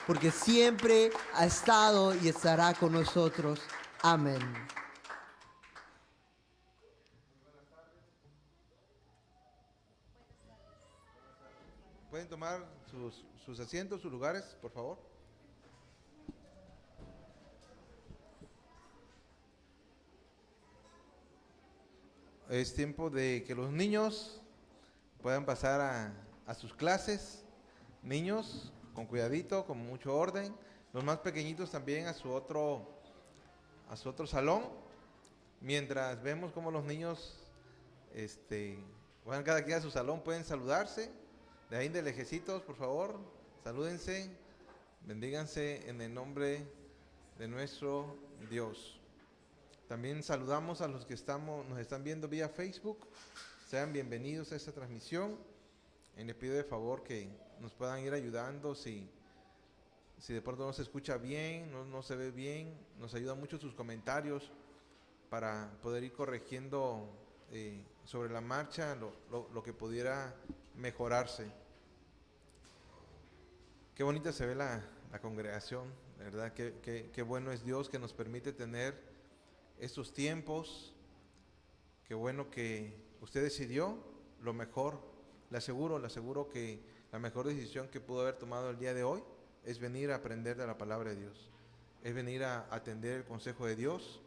porque siempre ha estado y estará con nosotros. Amén. Pueden tomar sus asientos, sus lugares, por favor. Es tiempo de que los niños puedan pasar a sus clases. Niños, con cuidadito, con mucho orden. Los más pequeñitos también a su otro salón. Mientras vemos cómo los niños van cada quien a su salón, pueden saludarse. De ahí de lejecitos, por favor, salúdense, bendíganse en el nombre de nuestro Dios. También saludamos a los que nos están viendo vía Facebook. Sean bienvenidos a esta transmisión. Y les pido de favor que nos puedan ir ayudando si de pronto no se escucha bien, no se ve bien. Nos ayudan mucho sus comentarios para poder ir corrigiendo sobre la marcha lo que pudiera mejorarse. Qué bonita se ve la congregación, ¿verdad? Qué bueno es Dios que nos permite tener estos tiempos. Qué bueno que usted decidió lo mejor. Le aseguro que la mejor decisión que pudo haber tomado el día de hoy es venir a aprender de la palabra de Dios, es venir a atender el consejo de Dios,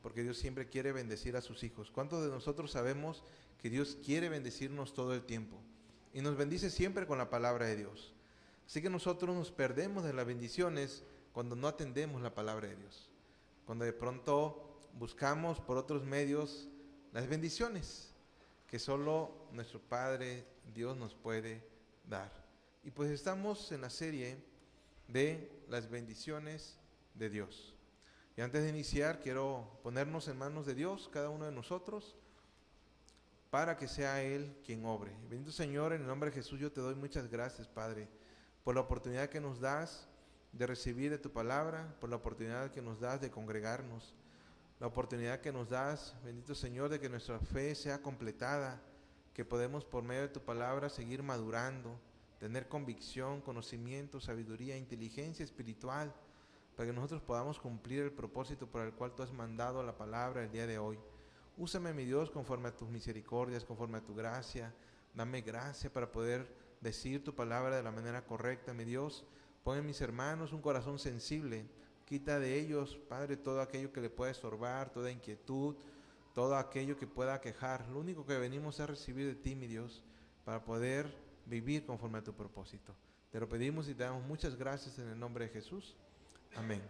porque Dios siempre quiere bendecir a sus hijos. ¿Cuántos de nosotros sabemos que Dios quiere bendecirnos todo el tiempo? Y nos bendice siempre con la palabra de Dios. Así que nosotros nos perdemos de las bendiciones cuando no atendemos la palabra de Dios, cuando de pronto buscamos por otros medios las bendiciones que solo nuestro Padre Dios nos puede dar. Y pues estamos en la serie de las bendiciones de Dios. Y antes de iniciar, quiero ponernos en manos de Dios, cada uno de nosotros, para que sea Él quien obre. Bendito Señor, en el nombre de Jesús yo te doy muchas gracias, Padre, por la oportunidad que nos das de recibir de tu palabra, por la oportunidad que nos das de congregarnos, la oportunidad que nos das, bendito Señor, de que nuestra fe sea completada, que podemos por medio de tu palabra seguir madurando, tener convicción, conocimiento, sabiduría, inteligencia espiritual, para que nosotros podamos cumplir el propósito por el cual tú has mandado la palabra el día de hoy. Úsame, mi Dios, conforme a tus misericordias, conforme a tu gracia. Dame gracia para poder decir tu palabra de la manera correcta, mi Dios. Pon en mis hermanos un corazón sensible. Quita de ellos, Padre, todo aquello que le pueda estorbar, toda inquietud, todo aquello que pueda quejar. Lo único que venimos es recibir de ti, mi Dios, para poder vivir conforme a tu propósito. Te lo pedimos y te damos muchas gracias en el nombre de Jesús. Amén.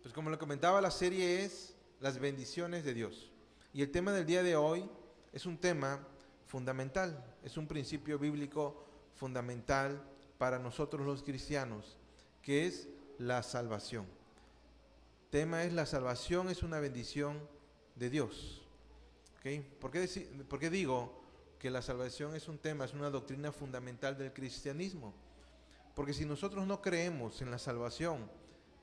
Pues como le comentaba, la serie es las bendiciones de Dios. Y el tema del día de hoy es un tema fundamental, es un principio bíblico fundamental para nosotros los cristianos, que es la salvación. El tema es: la salvación es una bendición de Dios. ¿Okay? ¿Por qué digo que la salvación es un tema, es una doctrina fundamental del cristianismo? Porque si nosotros no creemos en la salvación,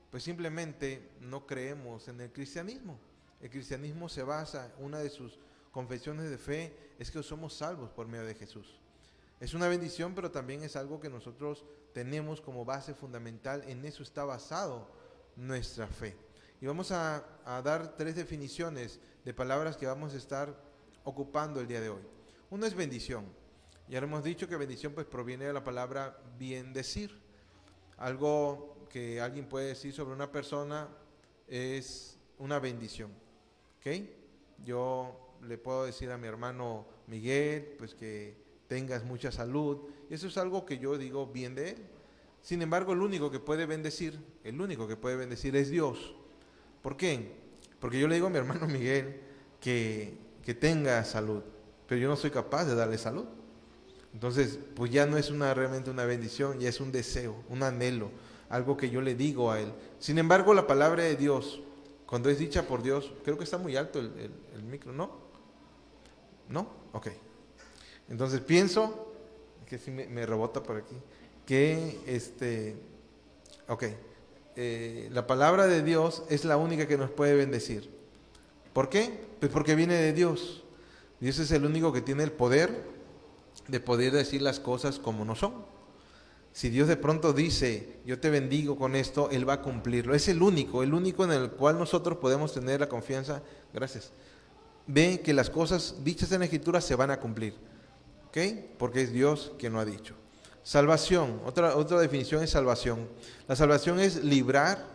pues simplemente no creemos en el cristianismo. El cristianismo se basa, una de sus confesiones de fe es que somos salvos por medio de Jesús. Es una bendición, pero también es algo que nosotros tenemos como base fundamental. En eso está basado nuestra fe. Y vamos a dar 3 definiciones de palabras que vamos a estar ocupando el día de hoy. Uno es bendición. Ya hemos dicho que bendición pues proviene de la palabra bendecir. Algo que alguien puede decir sobre una persona es una bendición. ¿Ok? Yo le puedo decir a mi hermano Miguel pues que tengas mucha salud. Y eso es algo que yo digo bien de él. Sin embargo, el único que puede bendecir es Dios. ¿Por qué? Porque yo le digo a mi hermano Miguel que tenga salud, pero yo no soy capaz de darle salud. Entonces, pues ya no es realmente una bendición, ya es un deseo, un anhelo, algo que yo le digo a él. Sin embargo, la palabra de Dios, cuando es dicha por Dios, creo que está muy alto el micro, ¿no? ¿No? Ok. Entonces pienso, que sí me rebota por aquí, que la palabra de Dios es la única que nos puede bendecir. ¿Por qué? Pues porque viene de Dios. Dios es el único que tiene el poder de poder decir las cosas como no son. Si Dios de pronto dice, yo te bendigo con esto, Él va a cumplirlo. Es el único en el cual nosotros podemos tener la confianza. Gracias. Ve que las cosas dichas en la Escritura se van a cumplir. ¿Ok? Porque es Dios quien lo ha dicho. Salvación. Otra definición es salvación. La salvación es librar,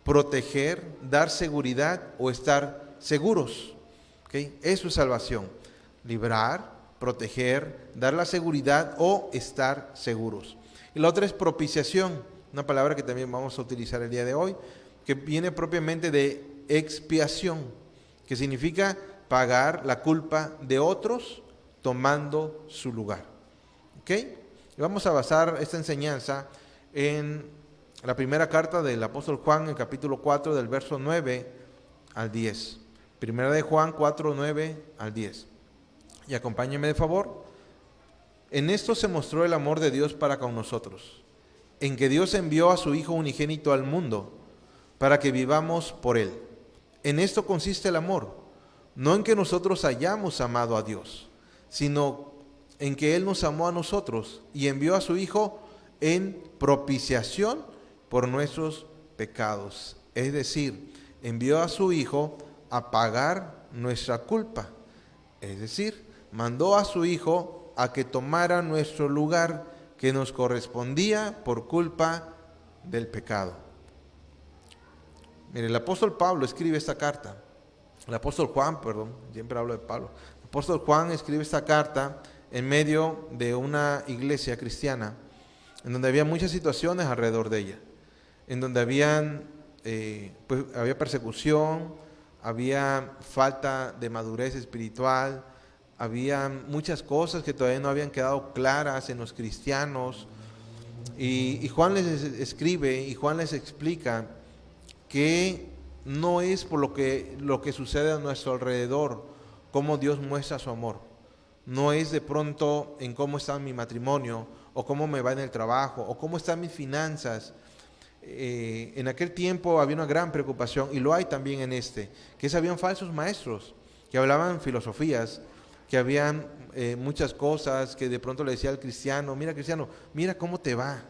proteger, dar seguridad o estar seguros. ¿Ok? Eso es salvación. Librar, proteger, dar la seguridad o estar seguros. Y la otra es propiciación, una palabra que también vamos a utilizar el día de hoy, que viene propiamente de expiación, que significa pagar la culpa de otros tomando su lugar. ¿Ok? Y vamos a basar esta enseñanza en la primera carta del apóstol Juan, en el capítulo 4, del verso 9 al 10. Primera de Juan 4, 9 al 10. Y acompáñenme de favor. En esto se mostró el amor de Dios para con nosotros, en que Dios envió a su Hijo unigénito al mundo para que vivamos por Él. En esto consiste el amor, no en que nosotros hayamos amado a Dios, sino en que Él nos amó a nosotros y envió a su Hijo en propiciación por nuestros pecados. Es decir, envió a su Hijo a pagar nuestra culpa. Es decir, mandó a su Hijo a que tomara nuestro lugar que nos correspondía por culpa del pecado. Mire, el apóstol Pablo escribe esta carta. El apóstol Juan, perdón, siempre hablo de Pablo. El apóstol Juan escribe esta carta en medio de una iglesia cristiana, en donde había muchas situaciones alrededor de ella, en donde había persecución, había falta de madurez espiritual, había muchas cosas que todavía no habían quedado claras en los cristianos. Y Juan les escribe y Juan les explica que no es por lo que sucede a nuestro alrededor, cómo Dios muestra su amor. No es de pronto en cómo está mi matrimonio, o cómo me va en el trabajo, o cómo están mis finanzas. En aquel tiempo había una gran preocupación, y lo hay también en que habían falsos maestros que hablaban filosofías, que habían muchas cosas que de pronto le decía al cristiano, mira cómo te va,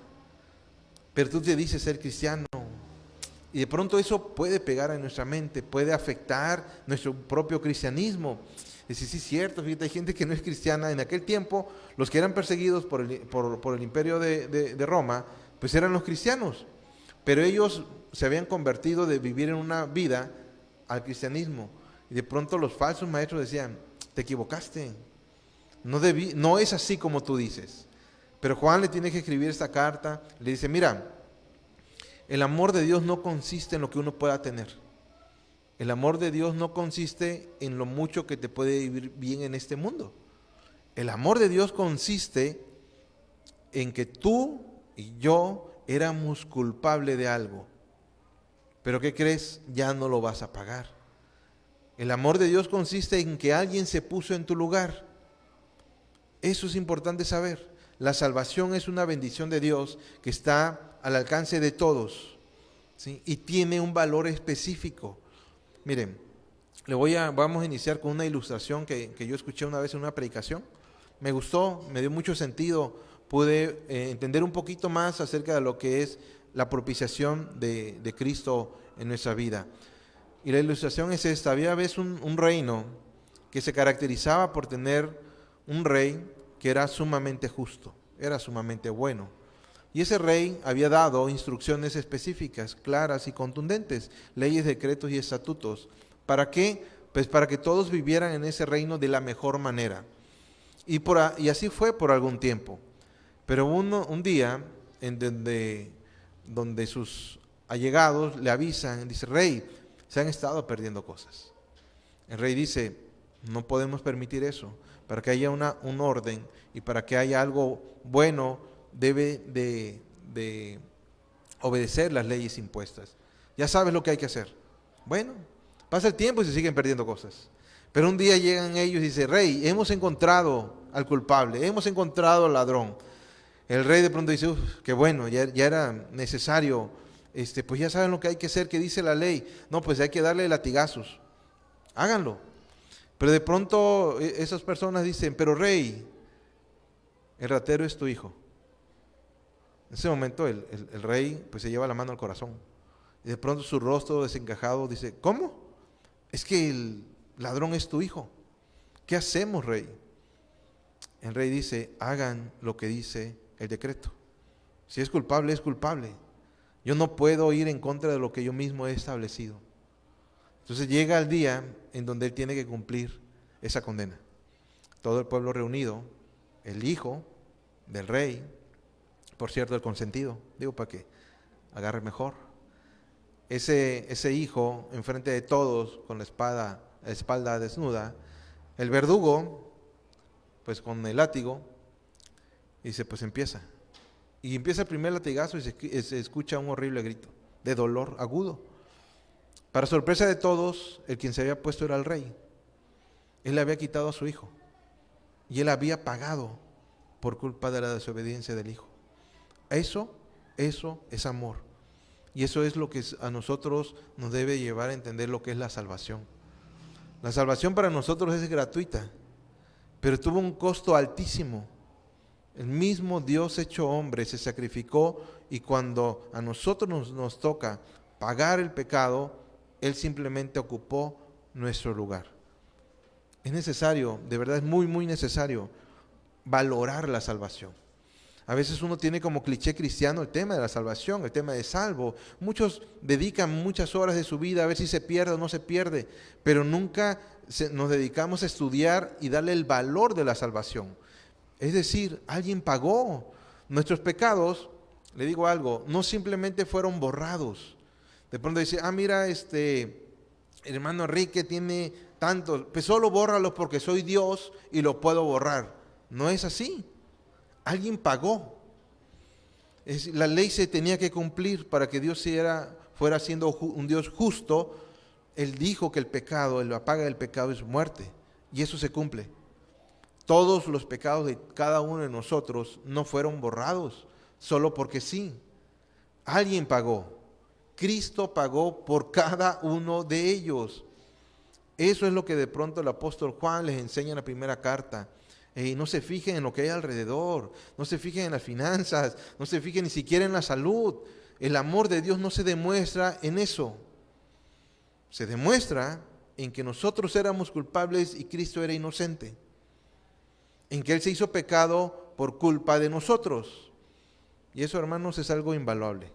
pero tú te dices ser cristiano. Y de pronto eso puede pegar en nuestra mente, puede afectar nuestro propio cristianismo. Decir, sí, cierto, fíjate, hay gente que no es cristiana. En aquel tiempo, los que eran perseguidos por el imperio de Roma, pues eran los cristianos. Pero ellos se habían convertido de vivir en una vida al cristianismo. Y de pronto los falsos maestros decían, te equivocaste, no es así como tú dices. Pero Juan le tiene que escribir esta carta, le dice, mira, el amor de Dios no consiste en lo que uno pueda tener. El amor de Dios no consiste en lo mucho que te puede vivir bien en este mundo. El amor de Dios consiste en que tú y yo éramos culpables de algo. Pero ¿qué crees? Ya no lo vas a pagar. El amor de Dios consiste en que alguien se puso en tu lugar. Eso es importante saber. La salvación es una bendición de Dios que está al alcance de todos, ¿sí? Y tiene un valor específico. Miren, vamos a iniciar con una ilustración que yo escuché una vez en una predicación. Me gustó, me dio mucho sentido. Pude entender un poquito más acerca de lo que es la propiciación de Cristo en nuestra vida. Y la ilustración es esta. Había un reino que se caracterizaba por tener un rey que era sumamente justo, era sumamente bueno. Y ese rey había dado instrucciones específicas, claras y contundentes, leyes, decretos y estatutos. ¿Para qué? Pues para que todos vivieran en ese reino de la mejor manera. Y así fue por algún tiempo. Pero un día en donde sus allegados le avisan, dice, rey, se han estado perdiendo cosas. El rey dice, no podemos permitir eso. Para que haya un orden y para que haya algo bueno, debe de obedecer las leyes impuestas. Ya sabes lo que hay que hacer. Bueno, pasa el tiempo y se siguen perdiendo cosas. Pero un día llegan ellos y dicen, rey, hemos encontrado al culpable, hemos encontrado al ladrón. El rey de pronto dice, qué bueno, ya era necesario, pues ya saben lo que hay que hacer, que dice la ley. No, pues hay que darle latigazos. Háganlo. Pero de pronto esas personas dicen, pero rey, el ratero es tu hijo. En ese momento el rey pues se lleva la mano al corazón. Y de pronto su rostro desencajado dice, ¿cómo? Es que el ladrón es tu hijo. ¿Qué hacemos, rey? El rey dice, hagan lo que dice el decreto. Si es culpable, es culpable. Yo no puedo ir en contra de lo que yo mismo he establecido. Entonces llega el día en donde él tiene que cumplir esa condena. Todo el pueblo reunido, el hijo del rey, por cierto, el consentido, digo para que agarre mejor. Ese hijo, enfrente de todos, con la espalda desnuda, el verdugo, pues con el látigo, dice, pues empieza. Y empieza el primer latigazo y se escucha un horrible grito de dolor agudo. Para sorpresa de todos, el quien se había puesto era el rey. Él le había quitado a su hijo y él había pagado por culpa de la desobediencia del hijo. Eso es amor. Y eso es lo que a nosotros nos debe llevar a entender lo que es la salvación. La salvación para nosotros es gratuita, pero tuvo un costo altísimo. El mismo Dios hecho hombre se sacrificó y cuando a nosotros nos toca pagar el pecado, Él simplemente ocupó nuestro lugar. Es necesario, de verdad es muy, muy necesario valorar la salvación. A veces uno tiene como cliché cristiano el tema de la salvación, el tema de salvo. Muchos dedican muchas horas de su vida a ver si se pierde o no se pierde, pero nunca nos dedicamos a estudiar y darle el valor de la salvación. Es decir, alguien pagó nuestros pecados. Le digo algo, no simplemente fueron borrados. De pronto dice, mira, el hermano Enrique tiene tanto, pues solo bórralos porque soy Dios y lo puedo borrar. No es así. Alguien pagó. La ley se tenía que cumplir para que Dios fuera siendo un Dios justo. Él dijo que el pecado, la paga del pecado es muerte. Y eso se cumple. Todos los pecados de cada uno de nosotros no fueron borrados solo porque sí. Alguien pagó. Cristo pagó por cada uno de ellos. Eso es lo que de pronto el apóstol Juan les enseña en la primera carta. No se fijen en lo que hay alrededor, no se fijen en las finanzas, no se fijen ni siquiera en la salud. El amor de Dios no se demuestra en eso. Se demuestra en que nosotros éramos culpables y Cristo era inocente. En que Él se hizo pecado por culpa de nosotros. Y eso, hermanos, es algo invaluable.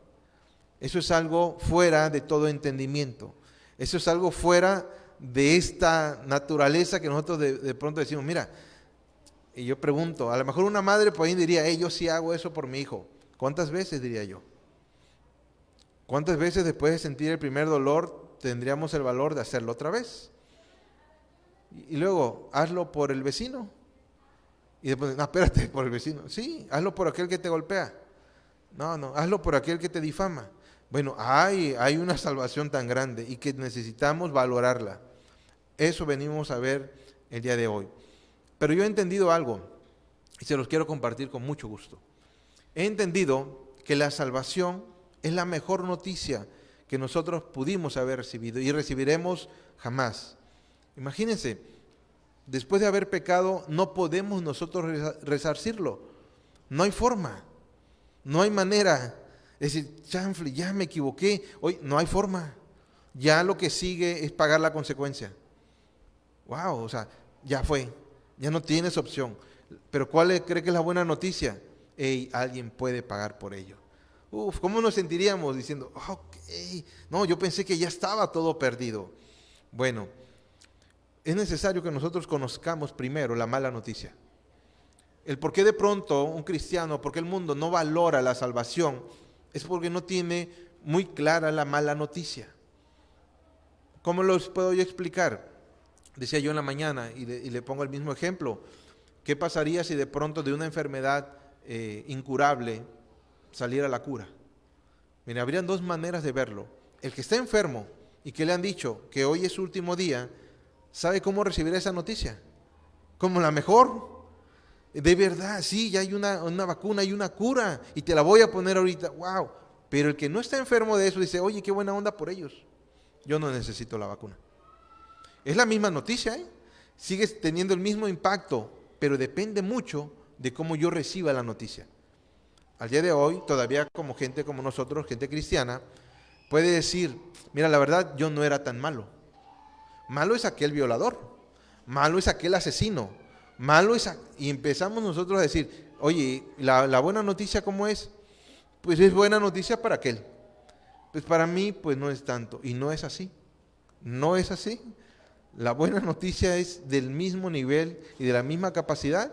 Eso es algo fuera de todo entendimiento. Eso es algo fuera de esta naturaleza que nosotros de pronto decimos, mira, y yo pregunto, a lo mejor una madre por ahí diría, yo sí hago eso por mi hijo. ¿Cuántas veces diría yo? ¿Cuántas veces después de sentir el primer dolor tendríamos el valor de hacerlo otra vez? Y luego, hazlo por el vecino. Y después, no, espérate, por el vecino. Sí, hazlo por aquel que te golpea. No, hazlo por aquel que te difama. Bueno, hay una salvación tan grande y que necesitamos valorarla. Eso venimos a ver el día de hoy. Pero yo he entendido algo y se los quiero compartir con mucho gusto. He entendido que la salvación es la mejor noticia que nosotros pudimos haber recibido y recibiremos jamás. Imagínense, después de haber pecado no podemos nosotros resarcirlo. No hay forma, no hay manera. Es decir, chanfle, ya me equivoqué, hoy no hay forma. Ya lo que sigue es pagar la consecuencia. Wow, o sea, ya fue. Ya no tienes opción. Pero ¿cuál cree que es la buena noticia? Alguien puede pagar por ello. ¿Cómo nos sentiríamos diciendo, no, yo pensé que ya estaba todo perdido? Bueno, es necesario que nosotros conozcamos primero la mala noticia. El por qué de pronto un cristiano, por qué el mundo no valora la salvación, es porque no tiene muy clara la mala noticia. ¿Cómo los puedo yo explicar? Decía yo en la mañana, y le pongo el mismo ejemplo, ¿qué pasaría si de pronto de una enfermedad incurable saliera la cura? Mira, habrían dos maneras de verlo. El que está enfermo y que le han dicho que hoy es su último día, ¿sabe cómo recibirá esa noticia? Como la mejor. De verdad, sí, ya hay una vacuna, hay una cura, y te la voy a poner ahorita, wow. Pero el que no está enfermo de eso dice, oye, qué buena onda por ellos. Yo no necesito la vacuna. Es la misma noticia, sigue teniendo el mismo impacto, pero depende mucho de cómo yo reciba la noticia. al día de hoy, todavía como gente como nosotros, gente cristiana, puede decir, mira, la verdad, yo no era tan malo. Malo es aquel violador, malo es aquel asesino, malo es... Y empezamos nosotros a decir, oye, la buena noticia, ¿cómo es? Pues es buena noticia para aquel. Pues para mí, pues no es tanto. Y no es así. No es así. La buena noticia es del mismo nivel y de la misma capacidad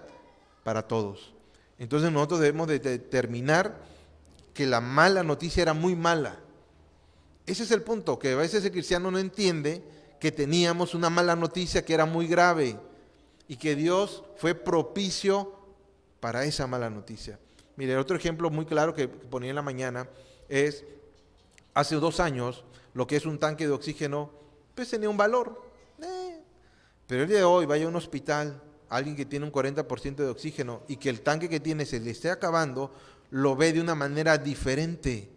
para todos. Entonces nosotros debemos de determinar que la mala noticia era muy mala. Ese es el punto, que a veces el cristiano no entiende que teníamos una mala noticia que era muy grave y que Dios fue propicio para esa mala noticia. Mire, otro ejemplo muy claro que ponía en la mañana es, hace 2 años, lo que es un tanque de oxígeno, pues tenía un valor. Pero el día de hoy, vaya a un hospital, alguien que tiene un 40% de oxígeno y que el tanque que tiene se le esté acabando, lo ve de una manera diferente.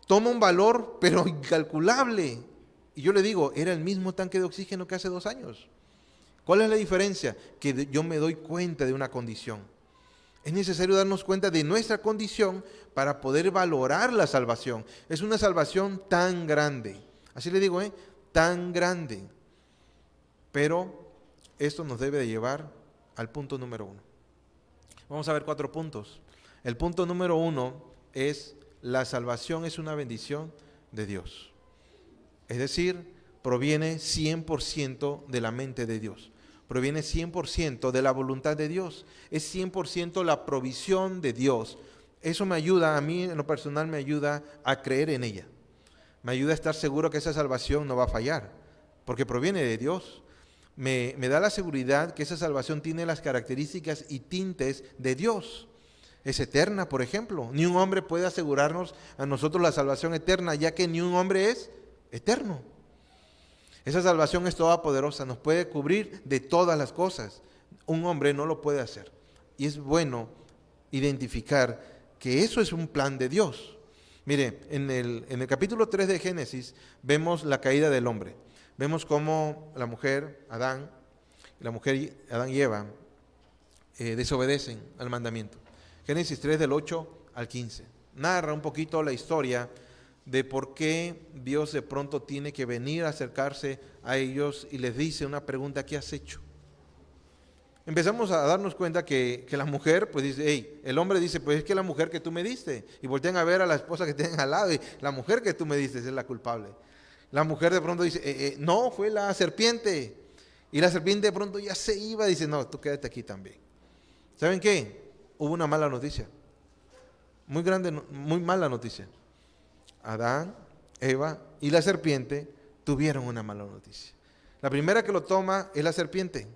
Toma un valor, pero incalculable. Y yo le digo, era el mismo tanque de oxígeno que hace 2 años. ¿Cuál es la diferencia? Que yo me doy cuenta de una condición. Es necesario darnos cuenta de nuestra condición para poder valorar la salvación. Es una salvación tan grande. Así le digo, tan grande. Pero esto nos debe de llevar al punto número 1. Vamos a ver 4 puntos. El punto número 1 es: la salvación es una bendición de Dios. Es decir, proviene 100% de la mente de Dios. Proviene 100% de la voluntad de Dios. Es 100% la provisión de Dios. Eso me ayuda, a mí en lo personal me ayuda a creer en ella. Me ayuda a estar seguro que esa salvación no va a fallar, porque proviene de Dios. Me da la seguridad que esa salvación tiene las características y tintes de Dios. Es eterna, por ejemplo. Ni un hombre puede asegurarnos a nosotros la salvación eterna, ya que ni un hombre es eterno. Esa salvación es toda poderosa, nos puede cubrir de todas las cosas. Un hombre no lo puede hacer. Y es bueno identificar que eso es un plan de Dios. Mire, en el capítulo 3 de Génesis vemos la caída del hombre. Vemos cómo la mujer, Adán y Eva, desobedecen al mandamiento. Génesis 3 del 8 al 15. Narra un poquito la historia de por qué Dios de pronto tiene que venir a acercarse a ellos y les dice una pregunta: ¿qué has hecho? Empezamos a darnos cuenta que la mujer, pues dice, el hombre dice, pues es que la mujer que tú me diste. Y voltean a ver a la esposa que tienen al lado y la mujer que tú me diste es la culpable. La mujer de pronto dice, no, fue la serpiente. Y la serpiente de pronto ya se iba y dice, no, tú quédate aquí también. ¿Saben qué? Hubo una mala noticia. Muy grande, muy mala noticia. Adán, Eva y la serpiente tuvieron una mala noticia. La primera que lo toma es la serpiente.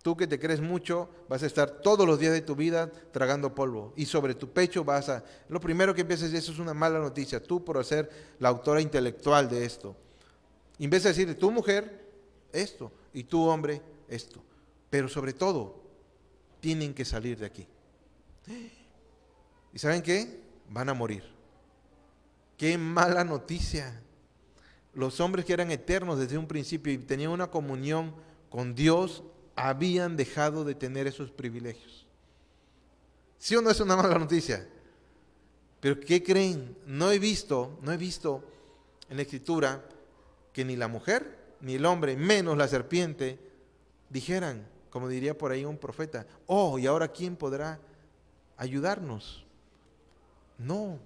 Tú que te crees mucho, vas a estar todos los días de tu vida tragando polvo. Y sobre tu pecho vas a... Lo primero que empiezas a decir, eso es una mala noticia. Tú por ser la autora intelectual de esto. Y en vez de decir, tú mujer, esto. Y tú hombre, esto. Pero sobre todo, tienen que salir de aquí. ¿Y saben qué? Van a morir. ¡Qué mala noticia! Los hombres que eran eternos desde un principio y tenían una comunión con Dios, habían dejado de tener esos privilegios. ¿Sí o no es una mala noticia? Pero ¿qué creen? No he visto en la Escritura que ni la mujer, ni el hombre, menos la serpiente, dijeran, como diría por ahí un profeta, ¿y ahora quién podrá ayudarnos? No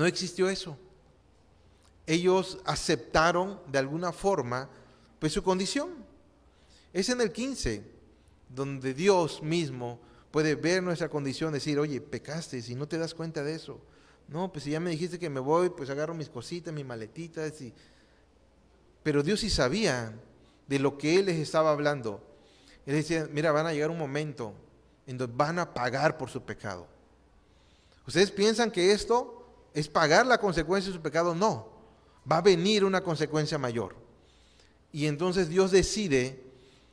existió eso. Ellos aceptaron de alguna forma pues su condición. Es en el 15 donde Dios mismo puede ver nuestra condición, decir, oye, pecaste, si no te das cuenta de eso. No, pues si ya me dijiste que me voy, pues agarro mis cositas, mis maletitas. Pero Dios sí sabía de lo que Él les estaba hablando. Él decía, mira, van a llegar un momento en donde van a pagar por su pecado. ¿Ustedes piensan que esto es pagar la consecuencia de su pecado? No, va a venir una consecuencia mayor. Y entonces Dios decide,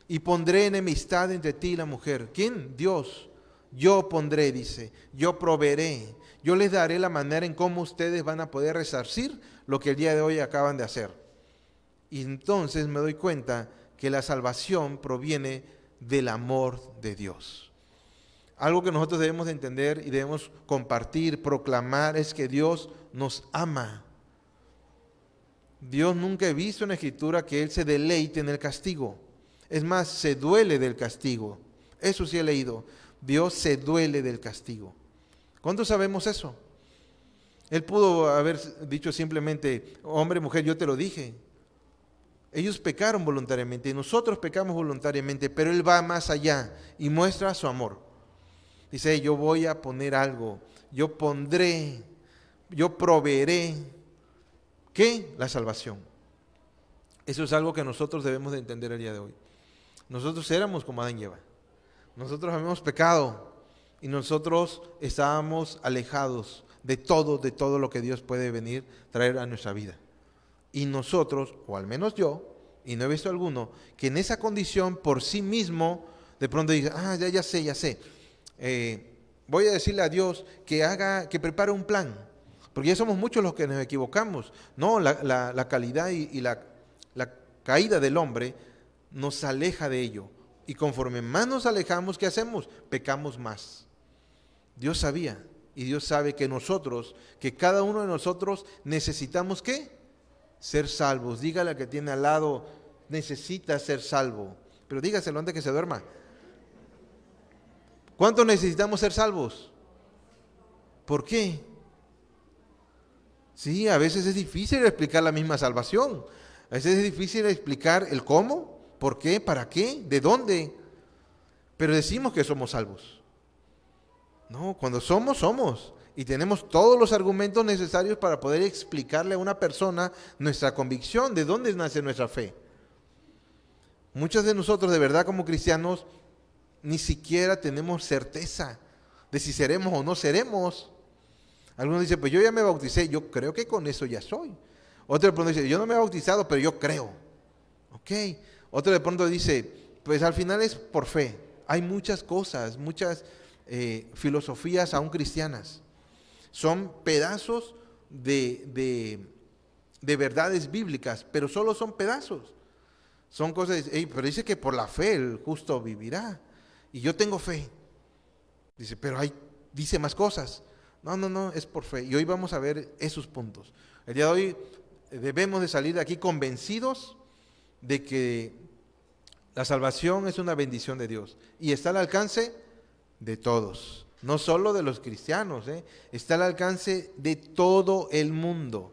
y pondré enemistad entre ti y la mujer. ¿Quién? Dios. Yo pondré, dice, yo proveeré. Yo les daré la manera en cómo ustedes van a poder resarcir lo que el día de hoy acaban de hacer. Y entonces me doy cuenta que la salvación proviene del amor de Dios. Algo que nosotros debemos de entender y debemos compartir, proclamar, es que Dios nos ama. Dios nunca he visto en la Escritura que Él se deleite en el castigo. Es más, se duele del castigo. Eso sí he leído. Dios se duele del castigo. ¿Cuántos sabemos eso? Él pudo haber dicho simplemente, hombre, mujer, yo te lo dije. Ellos pecaron voluntariamente y nosotros pecamos voluntariamente, pero Él va más allá y muestra su amor. Dice, yo voy a poner algo, yo pondré, yo proveeré. ¿Qué? La salvación. Eso es algo que nosotros debemos de entender el día de hoy. Nosotros éramos como Adán y Eva. Nosotros habíamos pecado y nosotros estábamos alejados de todo lo que Dios puede venir traer a nuestra vida. Y nosotros, o al menos yo, y no he visto alguno, que en esa condición por sí mismo, de pronto dice, ya sé. Voy a decirle a Dios que prepare un plan. Porque ya somos muchos los que nos equivocamos. No, la calidad y la caída del hombre nos aleja de ello. Y conforme más nos alejamos, ¿qué hacemos? Pecamos más. Dios sabía y Dios sabe que nosotros, que cada uno de nosotros necesitamos ¿qué? Ser salvos. Dígale al que tiene al lado, necesita ser salvo. Pero dígaselo antes que se duerma. ¿Cuántos necesitamos ser salvos? ¿Por qué? Sí, a veces es difícil explicar la misma salvación. A veces es difícil explicar el cómo, por qué, para qué, de dónde. Pero decimos que somos salvos. No, cuando somos. Y tenemos todos los argumentos necesarios para poder explicarle a una persona nuestra convicción, de dónde nace nuestra fe. Muchos de nosotros, de verdad, como cristianos, ni siquiera tenemos certeza de si seremos o no seremos. Algunos dicen, pues yo ya me bauticé, yo creo que con eso ya soy. Otro de pronto dice, yo no me he bautizado, pero yo creo. Ok. Otro de pronto dice, pues al final es por fe. Hay muchas cosas, muchas filosofías aún cristianas. Son pedazos de verdades bíblicas, pero solo son pedazos. Son cosas, pero dice que por la fe el justo vivirá. Y yo tengo fe. Dice, pero dice más cosas. No, es por fe. Y hoy vamos a ver esos puntos. El día de hoy debemos de salir de aquí convencidos de que la salvación es una bendición de Dios. Y está al alcance de todos. No solo de los cristianos. Está al alcance de todo el mundo.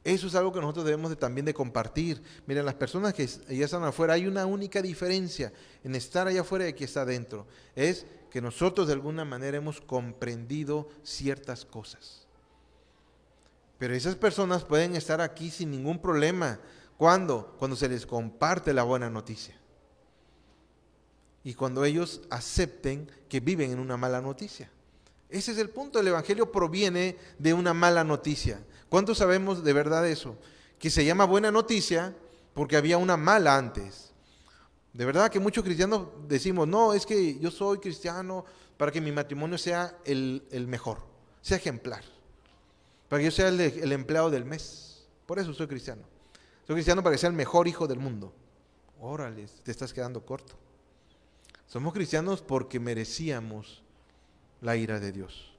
Eso es algo que nosotros debemos también de compartir. Miren, las personas que ya están afuera, hay una única diferencia en estar allá afuera y que está adentro. Es que nosotros de alguna manera hemos comprendido ciertas cosas. Pero esas personas pueden estar aquí sin ningún problema. ¿Cuándo? Cuando se les comparte la buena noticia. Y cuando ellos acepten que viven en una mala noticia. Ese es el punto. El Evangelio proviene de una mala noticia. ¿Cuántos sabemos de verdad eso? Que se llama buena noticia porque había una mala antes. De verdad que muchos cristianos decimos, no, es que yo soy cristiano para que mi matrimonio sea el mejor, sea ejemplar. Para que yo sea el empleado del mes. Por eso soy cristiano. Soy cristiano para que sea el mejor hijo del mundo. Órale, te estás quedando corto. Somos cristianos porque merecíamos la ira de Dios.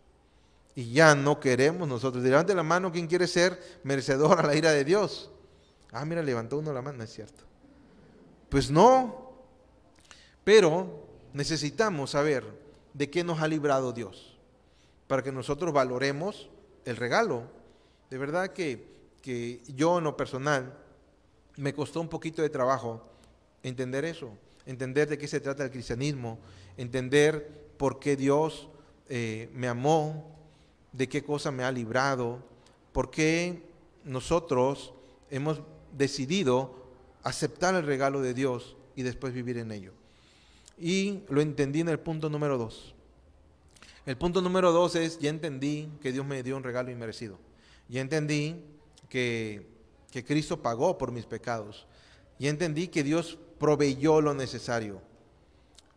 Y ya no queremos nosotros. Levante la mano quien quiere ser merecedor a la ira de Dios. Mira, levantó uno la mano, es cierto. Pues no. Pero necesitamos saber de qué nos ha librado Dios. Para que nosotros valoremos el regalo. De verdad que yo en lo personal me costó un poquito de trabajo entender eso. Entender de qué se trata el cristianismo. Entender por qué Dios me amó, de qué cosa me ha librado, por qué nosotros hemos decidido aceptar el regalo de Dios y después vivir en ello. Y lo entendí en el punto número 2. El punto número 2 es, ya entendí que Dios me dio un regalo inmerecido. Ya entendí que Cristo pagó por mis pecados. Ya entendí que Dios proveyó lo necesario.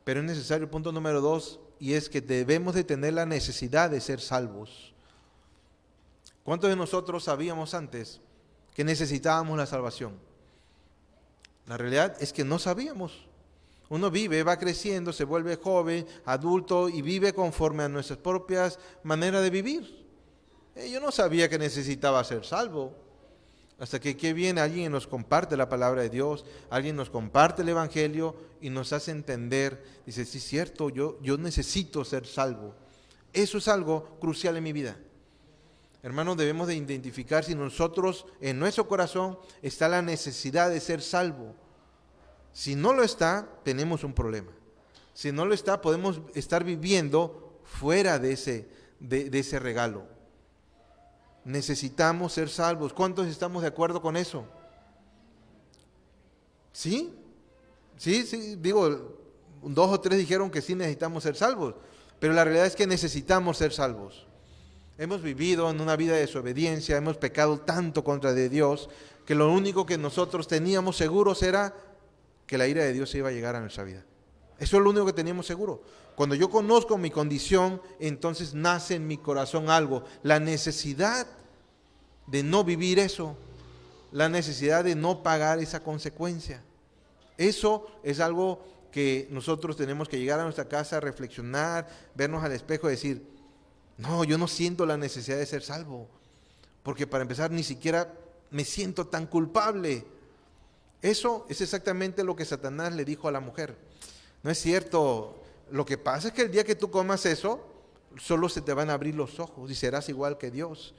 Pero es necesario el punto número 2, y es que debemos de tener la necesidad de ser salvos. ¿Cuántos de nosotros sabíamos antes que necesitábamos la salvación? La realidad es que no sabíamos. Uno vive, va creciendo, se vuelve joven, adulto y vive conforme a nuestras propias maneras de vivir. Yo no sabía que necesitaba ser salvo. Hasta que viene alguien nos comparte la palabra de Dios, alguien nos comparte el Evangelio y nos hace entender, dice, sí es cierto, yo necesito ser salvo. Eso es algo crucial en mi vida. Hermanos, debemos de identificar si nosotros, en nuestro corazón, está la necesidad de ser salvo. Si no lo está, tenemos un problema. Si no lo está, podemos estar viviendo fuera de ese regalo. Necesitamos ser salvos. ¿Cuántos estamos de acuerdo con eso? ¿Sí? Sí, digo, 2 o 3 dijeron que sí necesitamos ser salvos, pero la realidad es que necesitamos ser salvos. Hemos vivido en una vida de desobediencia, hemos pecado tanto contra de Dios, que lo único que nosotros teníamos seguros era que la ira de Dios se iba a llegar a nuestra vida. Eso es lo único que teníamos seguro. Cuando yo conozco mi condición, entonces nace en mi corazón algo, la necesidad de no vivir eso, la necesidad de no pagar esa consecuencia. Eso es algo que nosotros tenemos que llegar a nuestra casa, reflexionar, vernos al espejo y decir, no, yo no siento la necesidad de ser salvo, porque para empezar ni siquiera me siento tan culpable. Eso es exactamente lo que Satanás le dijo a la mujer. No es cierto, lo que pasa es que el día que tú comas eso, solo se te van a abrir los ojos y serás igual que Dios.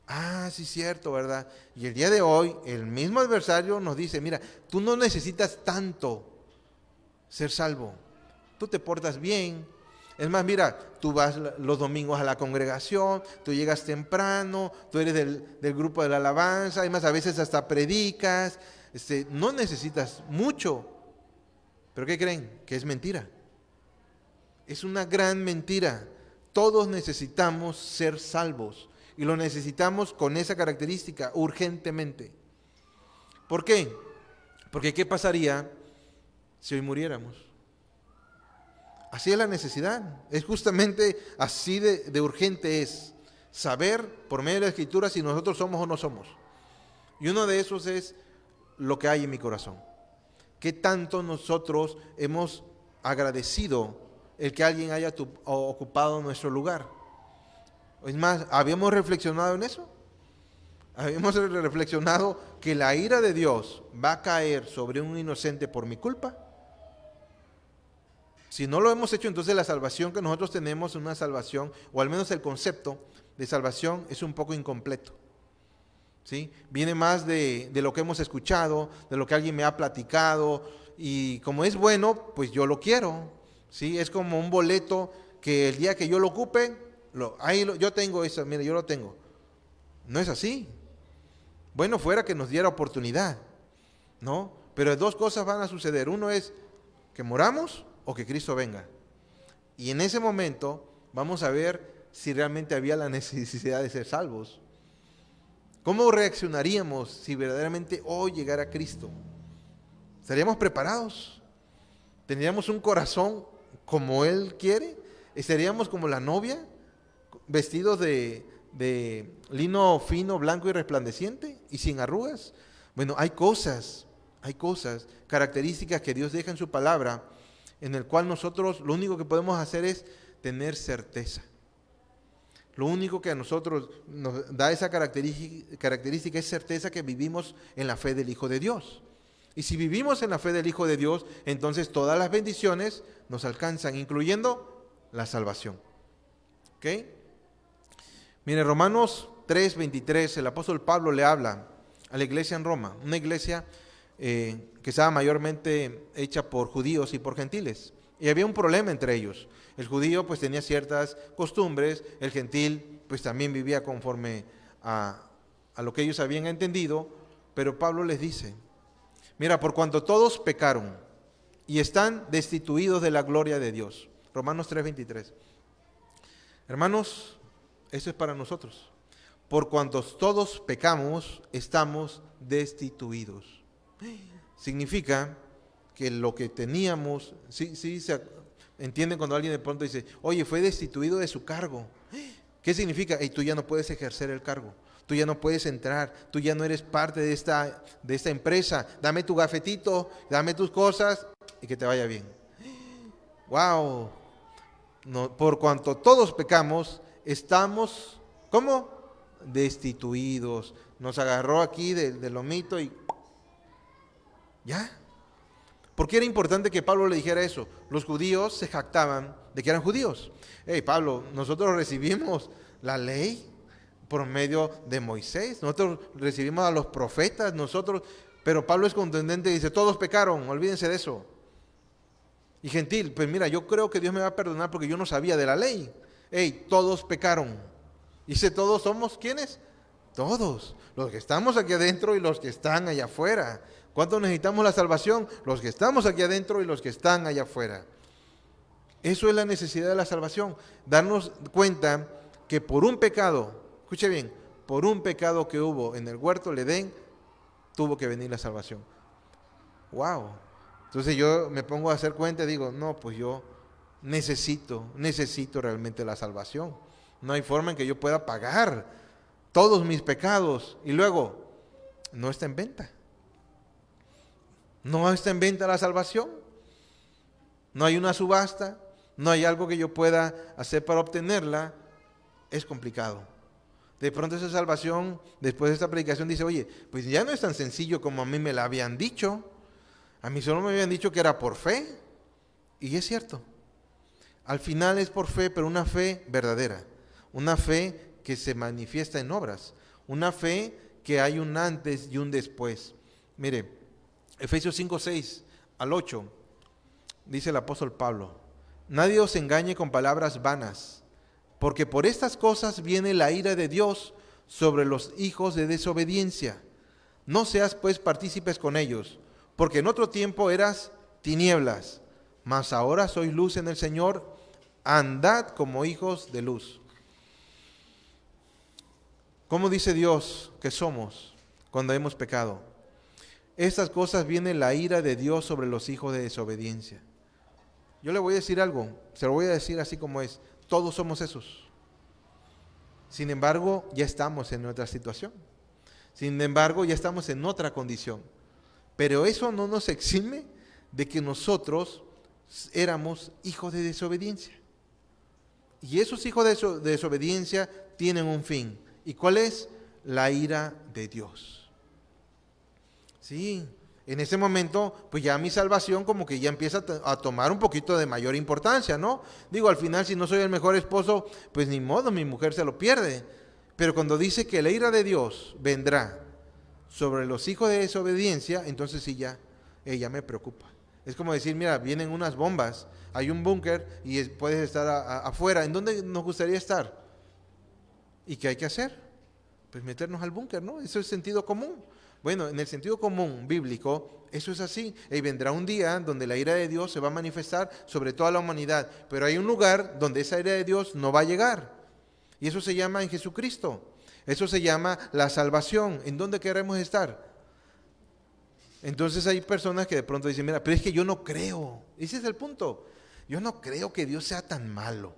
Ah, sí es cierto, ¿verdad? Y el día de hoy, el mismo adversario nos dice, mira, tú no necesitas tanto ser salvo. Tú te portas bien. Es más, mira, tú vas los domingos a la congregación, tú llegas temprano, tú eres del grupo de la alabanza, además a veces hasta predicas, no necesitas mucho. ¿Pero qué creen? Que es mentira. Es una gran mentira. Todos necesitamos ser salvos y lo necesitamos con esa característica urgentemente. ¿Por qué? Porque ¿qué pasaría si hoy muriéramos? Así es la necesidad. Es justamente así de urgente es saber por medio de la Escritura si nosotros somos o no somos. Y uno de esos es lo que hay en mi corazón. ¿Qué tanto nosotros hemos agradecido el que alguien haya ocupado nuestro lugar? Es más, ¿habíamos reflexionado en eso? ¿Habíamos reflexionado que la ira de Dios va a caer sobre un inocente por mi culpa? Si no lo hemos hecho, entonces la salvación que nosotros tenemos es una salvación, o al menos el concepto de salvación es un poco incompleto. ¿Sí? Viene más de lo que hemos escuchado, de lo que alguien me ha platicado, y como es bueno, pues yo lo quiero. ¿Sí? Es como un boleto que el día que yo lo ocupe, yo tengo eso, mire, yo lo tengo. No es así. Bueno fuera que nos diera oportunidad, ¿no? Pero 2 cosas van a suceder. Uno es que moramos o que Cristo venga. Y en ese momento vamos a ver si realmente había la necesidad de ser salvos. ¿Cómo reaccionaríamos si verdaderamente hoy llegara Cristo? ¿Estaríamos preparados? ¿Tendríamos un corazón como Él quiere? ¿Estaríamos como la novia, vestidos de lino fino, blanco y resplandeciente y sin arrugas? Bueno, hay cosas, características que Dios deja en su palabra, en el cual nosotros lo único que podemos hacer es tener certeza. Lo único que a nosotros nos da esa característica es certeza que vivimos en la fe del Hijo de Dios. Y si vivimos en la fe del Hijo de Dios, entonces todas las bendiciones nos alcanzan, incluyendo la salvación. ¿Ok? Mire, Romanos 3:23, el apóstol Pablo le habla a la iglesia en Roma, una iglesia que estaba mayormente hecha por judíos y por gentiles. Y había un problema entre ellos. El judío pues tenía ciertas costumbres, el gentil pues también vivía conforme a lo que ellos habían entendido, pero Pablo les dice, mira, por cuanto todos pecaron y están destituidos de la gloria de Dios. Romanos 3:23. Hermanos, eso es para nosotros. Por cuantos todos pecamos, estamos destituidos. Significa que lo que teníamos, sí se entienden cuando alguien de pronto dice, oye, fue destituido de su cargo. ¿Qué significa? Tú ya no puedes ejercer el cargo. tú ya no puedes entrar, tú ya no eres parte de esta empresa, dame tu gafetito, dame tus cosas y que te vaya bien. ¡Wow! No, por cuanto todos pecamos, estamos, ¿cómo? Destituidos. Nos agarró aquí del lomito y ya. ¿Por qué era importante que Pablo le dijera eso? Los judíos se jactaban de que eran judíos. Hey, Pablo, nosotros recibimos la ley por medio de Moisés, nosotros recibimos a los profetas, pero Pablo es contundente y dice, todos pecaron, olvídense de eso. Y gentil, pues mira, yo creo que Dios me va a perdonar porque yo no sabía de la ley. Hey, todos pecaron. Y dice, todos somos, ¿quiénes? Todos, los que estamos aquí adentro y los que están allá afuera. ¿Cuántos necesitamos la salvación? Los que estamos aquí adentro y los que están allá afuera. Eso es la necesidad de la salvación. Darnos cuenta que por un pecado, escuche bien, por un pecado que hubo en el huerto del Edén, tuvo que venir la salvación. ¡Wow! Entonces yo me pongo a hacer cuenta y digo, no, pues yo necesito realmente la salvación. No hay forma en que yo pueda pagar todos mis pecados. Y luego, no está en venta. No está en venta la salvación. No hay una subasta. No hay algo que yo pueda hacer para obtenerla. Es complicado. De pronto esa salvación, después de esta predicación, dice, oye, pues ya no es tan sencillo como a mí me la habían dicho. A mí solo me habían dicho que era por fe. Y es cierto. Al final es por fe, pero una fe verdadera. Una fe que se manifiesta en obras. Una fe que hay un antes y un después. Mire, Efesios 5, 6 al 8, dice el apóstol Pablo, nadie os engañe con palabras vanas, porque por estas cosas viene la ira de Dios sobre los hijos de desobediencia. No seas pues partícipes con ellos, porque en otro tiempo eras tinieblas, mas ahora sois luz en el Señor, andad como hijos de luz. ¿Cómo dice Dios que somos cuando hemos pecado? Estas cosas viene la ira de Dios sobre los hijos de desobediencia. Yo le voy a decir algo, se lo voy a decir así como es, todos somos esos. Sin embargo, ya estamos en otra situación. Sin embargo, ya estamos en otra condición. Pero eso no nos exime de que nosotros éramos hijos de desobediencia. Y esos hijos de desobediencia tienen un fin. ¿Y cuál es? La ira de Dios. Sí, en ese momento, pues ya mi salvación como que ya empieza a tomar un poquito de mayor importancia, ¿no? Digo, al final, si no soy el mejor esposo, pues ni modo, mi mujer se lo pierde. Pero cuando dice que la ira de Dios vendrá sobre los hijos de desobediencia, entonces sí ya, ella me preocupa. Es como decir, mira, vienen unas bombas, hay un búnker y puedes estar afuera. ¿En dónde nos gustaría estar? ¿Y qué hay que hacer? Pues meternos al búnker, ¿no? Eso es sentido común. Bueno, en el sentido común bíblico, eso es así. Y vendrá un día donde la ira de Dios se va a manifestar sobre toda la humanidad. Pero hay un lugar donde esa ira de Dios no va a llegar. Y eso se llama en Jesucristo. Eso se llama la salvación. ¿En dónde queremos estar? Entonces hay personas que de pronto dicen, mira, pero es que yo no creo. Ese es el punto. Yo no creo que Dios sea tan malo.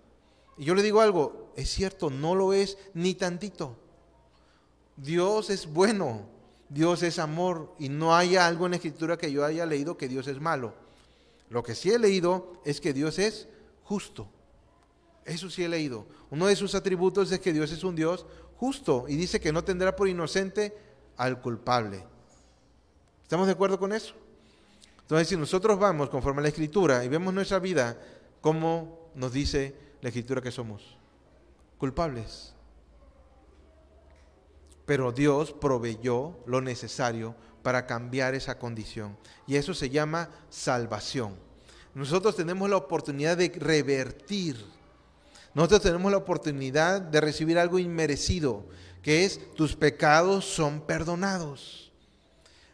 Y yo le digo algo, es cierto, no lo es ni tantito. Dios es bueno. Dios es amor y no hay algo en la Escritura que yo haya leído que Dios es malo. Lo que sí he leído es que Dios es justo. Eso sí he leído. Uno de sus atributos es que Dios es un Dios justo y dice que no tendrá por inocente al culpable. ¿Estamos de acuerdo con eso? Entonces, si nosotros vamos conforme a la Escritura y vemos nuestra vida, ¿cómo nos dice la Escritura que somos? Culpables. Pero Dios proveyó lo necesario para cambiar esa condición. Y eso se llama salvación. Nosotros tenemos la oportunidad de revertir. Nosotros tenemos la oportunidad de recibir algo inmerecido, que es tus pecados son perdonados.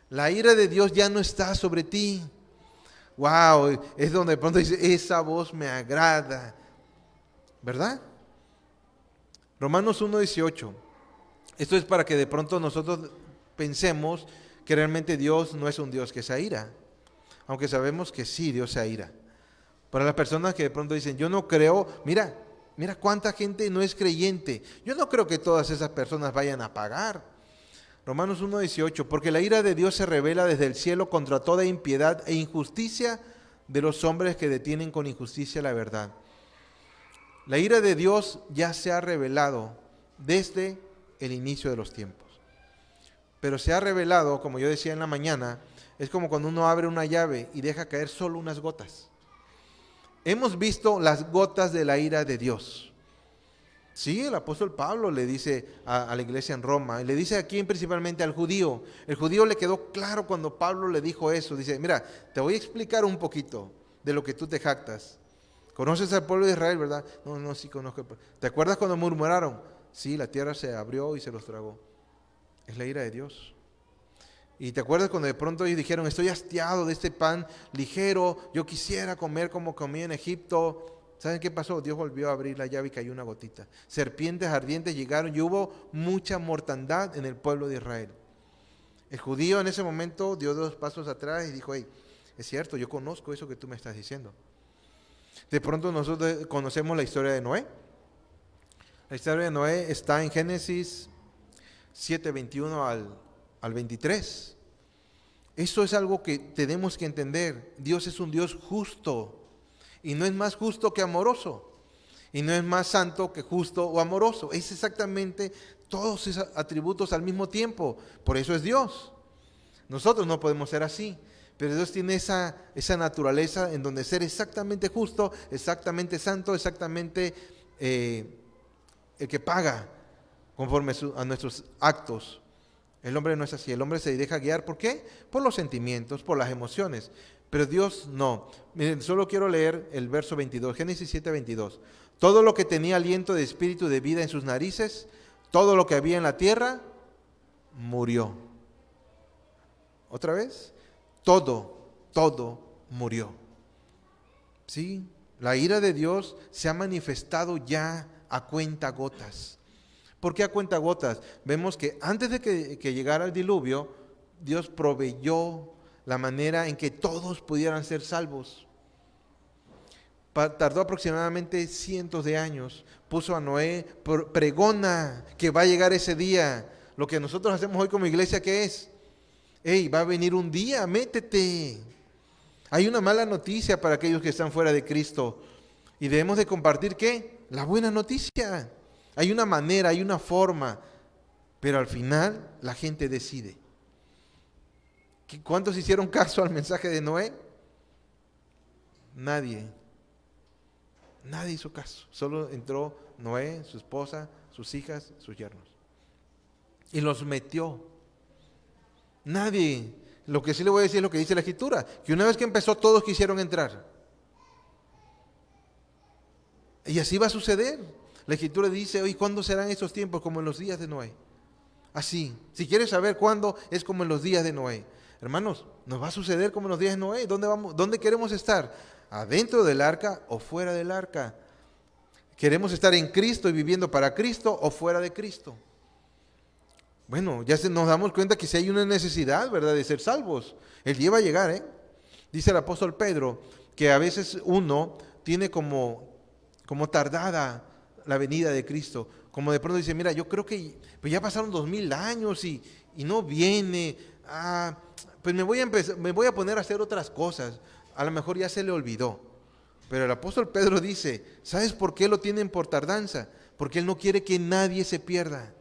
La ira de Dios ya no está sobre ti. Wow, es donde de pronto dice, esa voz me agrada. ¿Verdad? Romanos 1:18. Esto es para que de pronto nosotros pensemos que realmente Dios no es un Dios que se aira, aunque sabemos que sí, Dios se aira. Para las personas que de pronto dicen, yo no creo, mira, Mira cuánta gente no es creyente. Yo no creo que todas esas personas vayan a pagar. Romanos 1:18, porque la ira de Dios se revela desde el cielo contra toda impiedad e injusticia de los hombres que detienen con injusticia la verdad. La ira de Dios ya se ha revelado desde el inicio de los tiempos. Pero se ha revelado, como yo decía en la mañana, es como cuando uno abre una llave y deja caer solo unas gotas. Hemos visto las gotas de la ira de Dios. Sí, el apóstol Pablo le dice a la iglesia en Roma, y le dice aquí principalmente al judío. El judío le quedó claro cuando Pablo le dijo eso. Dice, mira, te voy a explicar un poquito de lo que tú te jactas. ¿Conoces al pueblo de Israel, verdad? No, sí conozco. ¿Te acuerdas cuando murmuraron? Sí, la tierra se abrió y se los tragó. Es la ira de Dios. ¿Y te acuerdas cuando de pronto ellos dijeron, estoy hastiado de este pan ligero, yo quisiera comer como comí en Egipto? ¿Saben qué pasó? Dios volvió a abrir la llave y cayó una gotita. Serpientes ardientes llegaron y hubo mucha mortandad en el pueblo de Israel. El judío en ese momento dio 2 pasos atrás y dijo, hey, es cierto, yo conozco eso que tú me estás diciendo. De pronto nosotros conocemos la historia de Noé. La historia de Noé está en Génesis 7:21 al 23. Eso es algo que tenemos que entender. Dios es un Dios justo. Y no es más justo que amoroso. Y no es más santo que justo o amoroso. Es exactamente todos esos atributos al mismo tiempo. Por eso es Dios. Nosotros no podemos ser así. Pero Dios tiene esa naturaleza en donde ser exactamente justo, exactamente santo, exactamente el que paga conforme a nuestros actos. El hombre no es así. El hombre se deja guiar. ¿Por qué? Por los sentimientos, por las emociones. Pero Dios no. Miren, solo quiero leer el verso 22, Génesis 7:22. Todo lo que tenía aliento de espíritu de vida en sus narices, todo lo que había en la tierra, murió. ¿Otra vez? Todo murió. ¿Sí? La ira de Dios se ha manifestado ya a cuentagotas. ¿Por qué a cuentagotas? Vemos que antes de que llegara el diluvio, Dios proveyó la manera en que todos pudieran ser salvos. Tardó aproximadamente cientos de años. Puso a Noé, pregona que va a llegar ese día. Lo que nosotros hacemos hoy como iglesia, ¿qué es? Hey, va a venir un día, métete. Hay una mala noticia para aquellos que están fuera de Cristo. Y debemos de compartir, ¿qué? La buena noticia. Hay una manera, hay una forma. Pero al final la gente decide. ¿Cuántos hicieron caso al mensaje de Noé? Nadie. Nadie hizo caso. Solo entró Noé, su esposa, sus hijas, sus yernos. Y los metió. Nadie. Lo que sí le voy a decir es lo que dice la Escritura. Que una vez que empezó, todos quisieron entrar. Y así va a suceder. La Escritura dice, oye, ¿cuándo serán esos tiempos? Como en los días de Noé. Así. Si quieres saber cuándo, es como en los días de Noé. Hermanos, nos va a suceder como en los días de Noé. ¿Dónde vamos? ¿Dónde queremos estar? ¿Adentro del arca o fuera del arca? ¿Queremos estar en Cristo y viviendo para Cristo o fuera de Cristo? Bueno, ya nos damos cuenta que si hay una necesidad, ¿verdad?, de ser salvos. El día va a llegar, ¿eh? Dice el apóstol Pedro que a veces uno tiene como tardada la venida de Cristo. Como de pronto dice, mira, yo creo que pues ya pasaron 2000 años y no viene. Pues me voy a poner a hacer otras cosas. A lo mejor ya se le olvidó. Pero el apóstol Pedro dice, ¿sabes por qué lo tienen por tardanza? Porque él no quiere que nadie se pierda,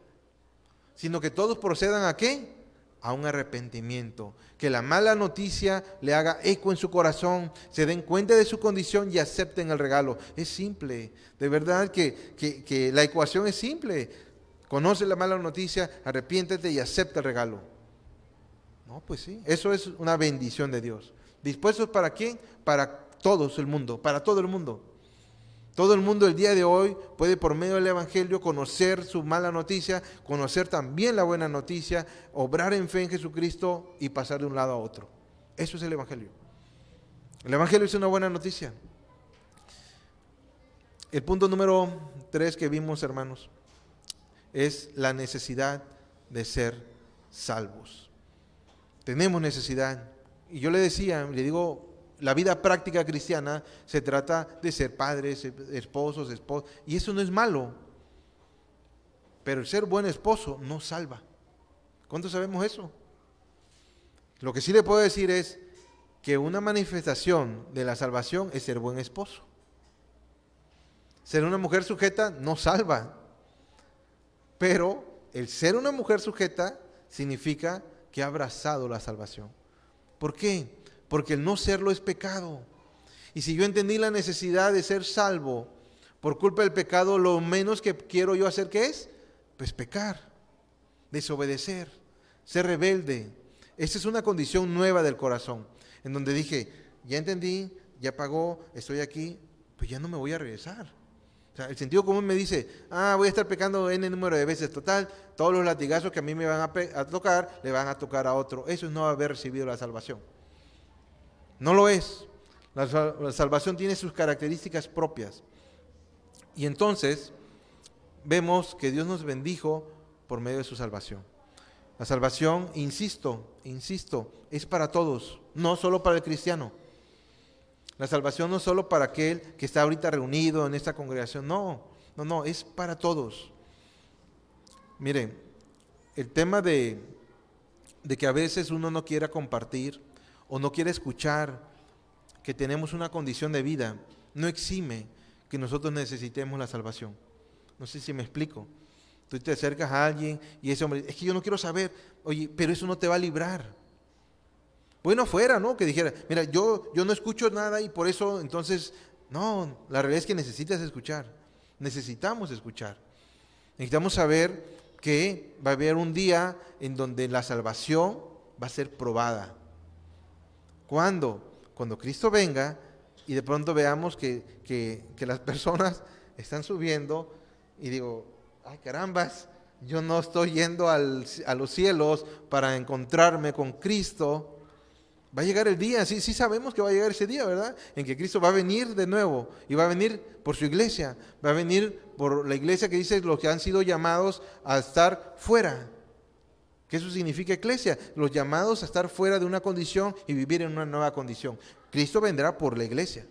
sino que todos procedan ¿a qué? A un arrepentimiento. Que la mala noticia le haga eco en su corazón, se den cuenta de su condición y acepten el regalo. Es simple, de verdad que la ecuación es simple. Conoce la mala noticia, arrepiéntete y acepta el regalo. No, pues sí, eso es una bendición de Dios. ¿Dispuestos para quién? Para todo el mundo, para todo el mundo. Todo el mundo el día de hoy puede por medio del Evangelio conocer su mala noticia, conocer también la buena noticia, obrar en fe en Jesucristo y pasar de un lado a otro. Eso es el Evangelio. El Evangelio es una buena noticia. El punto número 3 que vimos, hermanos, es la necesidad de ser salvos. Tenemos necesidad. Y yo le decía, le digo la vida práctica cristiana se trata de ser padres, esposos, y eso no es malo. Pero el ser buen esposo no salva. ¿Cuántos sabemos eso? Lo que sí le puedo decir es que una manifestación de la salvación es ser buen esposo. Ser una mujer sujeta no salva. Pero el ser una mujer sujeta significa que ha abrazado la salvación. ¿Por qué? Porque el no serlo es pecado. Y si yo entendí la necesidad de ser salvo por culpa del pecado, lo menos que quiero yo hacer, ¿qué es? Pues pecar, desobedecer, ser rebelde. Esa es una condición nueva del corazón, en donde dije, ya entendí, ya pagó, estoy aquí, pues ya no me voy a regresar. O sea, el sentido común me dice, voy a estar pecando n número de veces, total, todos los latigazos que a mí me van a tocar, le van a tocar a otro. Eso es no haber recibido la salvación. No lo es. La salvación tiene sus características propias. Y entonces vemos que Dios nos bendijo por medio de su salvación. La salvación, insisto, es para todos, no solo para el cristiano. La salvación no es solo para aquel que está ahorita reunido en esta congregación, no, es para todos. Miren, el tema de que a veces uno no quiera compartir o no quiere escuchar que tenemos una condición de vida, no exime que nosotros necesitemos la salvación. No sé si me explico. Tú te acercas a alguien y ese hombre, es que yo no quiero saber, oye, pero eso no te va a librar. Bueno, fuera, ¿no? Que dijera, mira, yo no escucho nada y por eso, entonces, no, la realidad es que necesitas escuchar. Necesitamos escuchar. Necesitamos saber que va a haber un día en donde la salvación va a ser probada. ¿Cuándo? Cuando Cristo venga y de pronto veamos que las personas están subiendo y digo, ay carambas, yo no estoy yendo a los cielos para encontrarme con Cristo. Va a llegar el día, sí sabemos que va a llegar ese día, ¿verdad? En que Cristo va a venir de nuevo y va a venir por su iglesia, va a venir por la iglesia que dice los que han sido llamados a estar fuera. ¿Qué eso significa iglesia? Los llamados a estar fuera de una condición y vivir en una nueva condición. Cristo vendrá por la iglesia.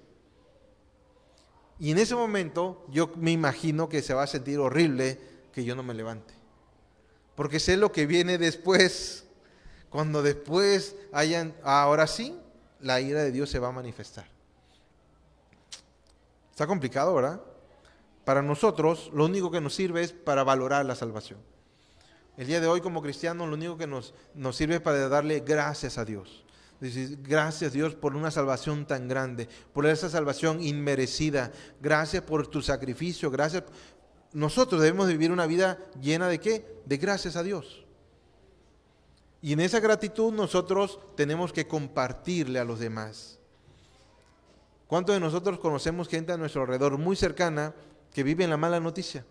Y en ese momento yo me imagino que se va a sentir horrible que yo no me levante. Porque sé lo que viene después. Cuando después ahora sí, la ira de Dios se va a manifestar. Está complicado, ¿verdad? Para nosotros, lo único que nos sirve es para valorar la salvación. El día de hoy, como cristianos, lo único que nos sirve es para darle gracias a Dios. Decir, gracias Dios por una salvación tan grande, por esa salvación inmerecida. Gracias por tu sacrificio, gracias. Nosotros debemos vivir una vida llena ¿de qué? De gracias a Dios. Y en esa gratitud nosotros tenemos que compartirle a los demás. ¿Cuántos de nosotros conocemos gente a nuestro alrededor muy cercana que vive en la mala noticia?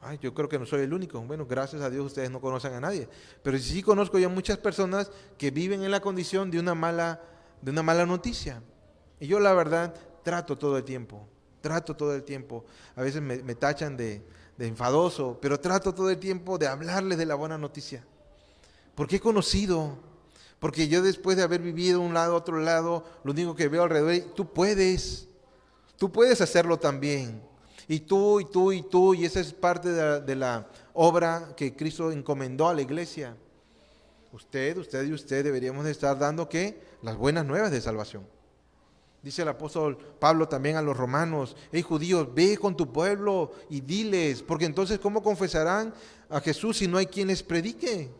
Ay, yo creo que no soy el único. Bueno, gracias a Dios ustedes no conocen a nadie. Pero sí conozco ya muchas personas que viven en la condición de una mala noticia. Y yo la verdad trato todo el tiempo. A veces me tachan de enfadoso, pero trato todo el tiempo de hablarles de la buena noticia. Porque he conocido, porque yo después de haber vivido un lado, otro lado, lo único que veo alrededor, tú puedes hacerlo también. Y tú, y esa es parte de la obra que Cristo encomendó a la iglesia. Usted y usted deberíamos de estar dando, ¿qué? Las buenas nuevas de salvación. Dice el apóstol Pablo también a los romanos, hey judíos, ve con tu pueblo y diles, porque entonces ¿cómo confesarán a Jesús si no hay quien les predique?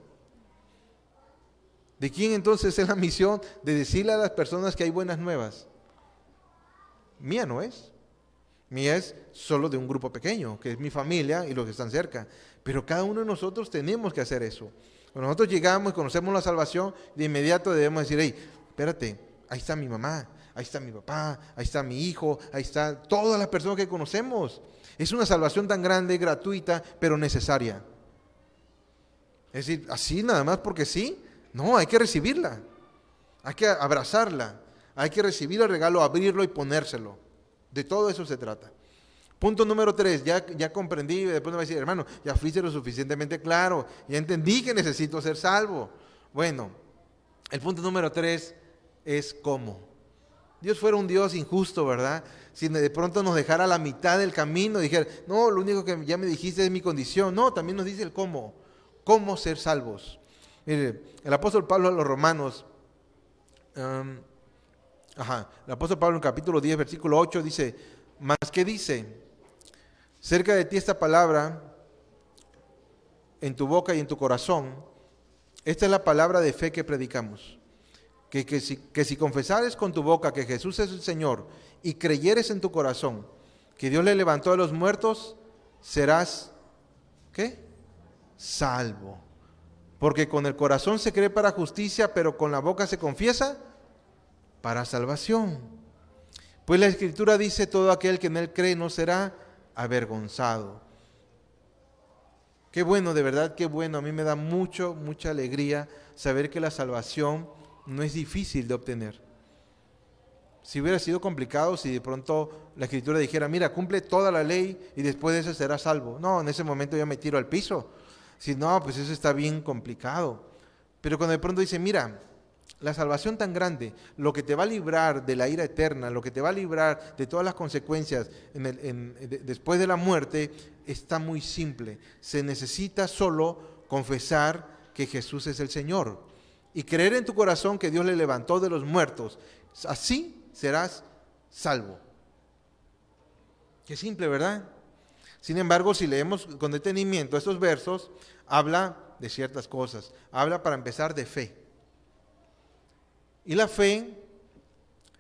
¿De quién entonces es la misión de decirle a las personas que hay buenas nuevas? Mía no es. Mía es solo de un grupo pequeño, que es mi familia y los que están cerca. Pero cada uno de nosotros tenemos que hacer eso. Cuando nosotros llegamos y conocemos la salvación, de inmediato debemos decir, hey, espérate, ahí está mi mamá, ahí está mi papá, ahí está mi hijo, ahí están todas las personas que conocemos. Es una salvación tan grande, gratuita, pero necesaria. Es decir, así nada más porque sí. No, hay que recibirla, hay que abrazarla, hay que recibir el regalo, abrirlo y ponérselo. De todo eso se trata. Punto número 3, ya comprendí, después me va a decir, hermano, ya fuiste lo suficientemente claro, ya entendí que necesito ser salvo. Bueno, el punto número 3 es cómo. Dios fuera un Dios injusto, ¿verdad? Si de pronto nos dejara a la mitad del camino y dijera, no, lo único que ya me dijiste es mi condición. No, también nos dice el cómo. Cómo ser salvos. Mire, el apóstol Pablo a los Romanos, el apóstol Pablo en capítulo 10, versículo 8 dice, ¿mas qué dice? Cerca de ti esta palabra, en tu boca y en tu corazón. Esta es la palabra de fe que predicamos. Que si confesares con tu boca que Jesús es el Señor y creyeres en tu corazón que Dios le levantó de los muertos, serás, ¿qué? Salvo. Porque con el corazón se cree para justicia, pero con la boca se confiesa para salvación. Pues la Escritura dice, todo aquel que en él cree no será avergonzado. Qué bueno, de verdad, qué bueno. A mí me da mucha alegría saber que la salvación no es difícil de obtener. Si hubiera sido complicado, si de pronto la Escritura dijera, mira, cumple toda la ley y después de eso serás salvo. No, en ese momento ya me tiro al piso. Si no, pues eso está bien complicado. Pero cuando de pronto dice, mira, la salvación tan grande, lo que te va a librar de la ira eterna, lo que te va a librar de todas las consecuencias después de la muerte, está muy simple. Se necesita solo confesar que Jesús es el Señor y creer en tu corazón que Dios le levantó de los muertos. Así serás salvo. Qué simple, ¿verdad? Sin embargo, si leemos con detenimiento estos versos, habla de ciertas cosas. Habla, para empezar, de fe. Y la fe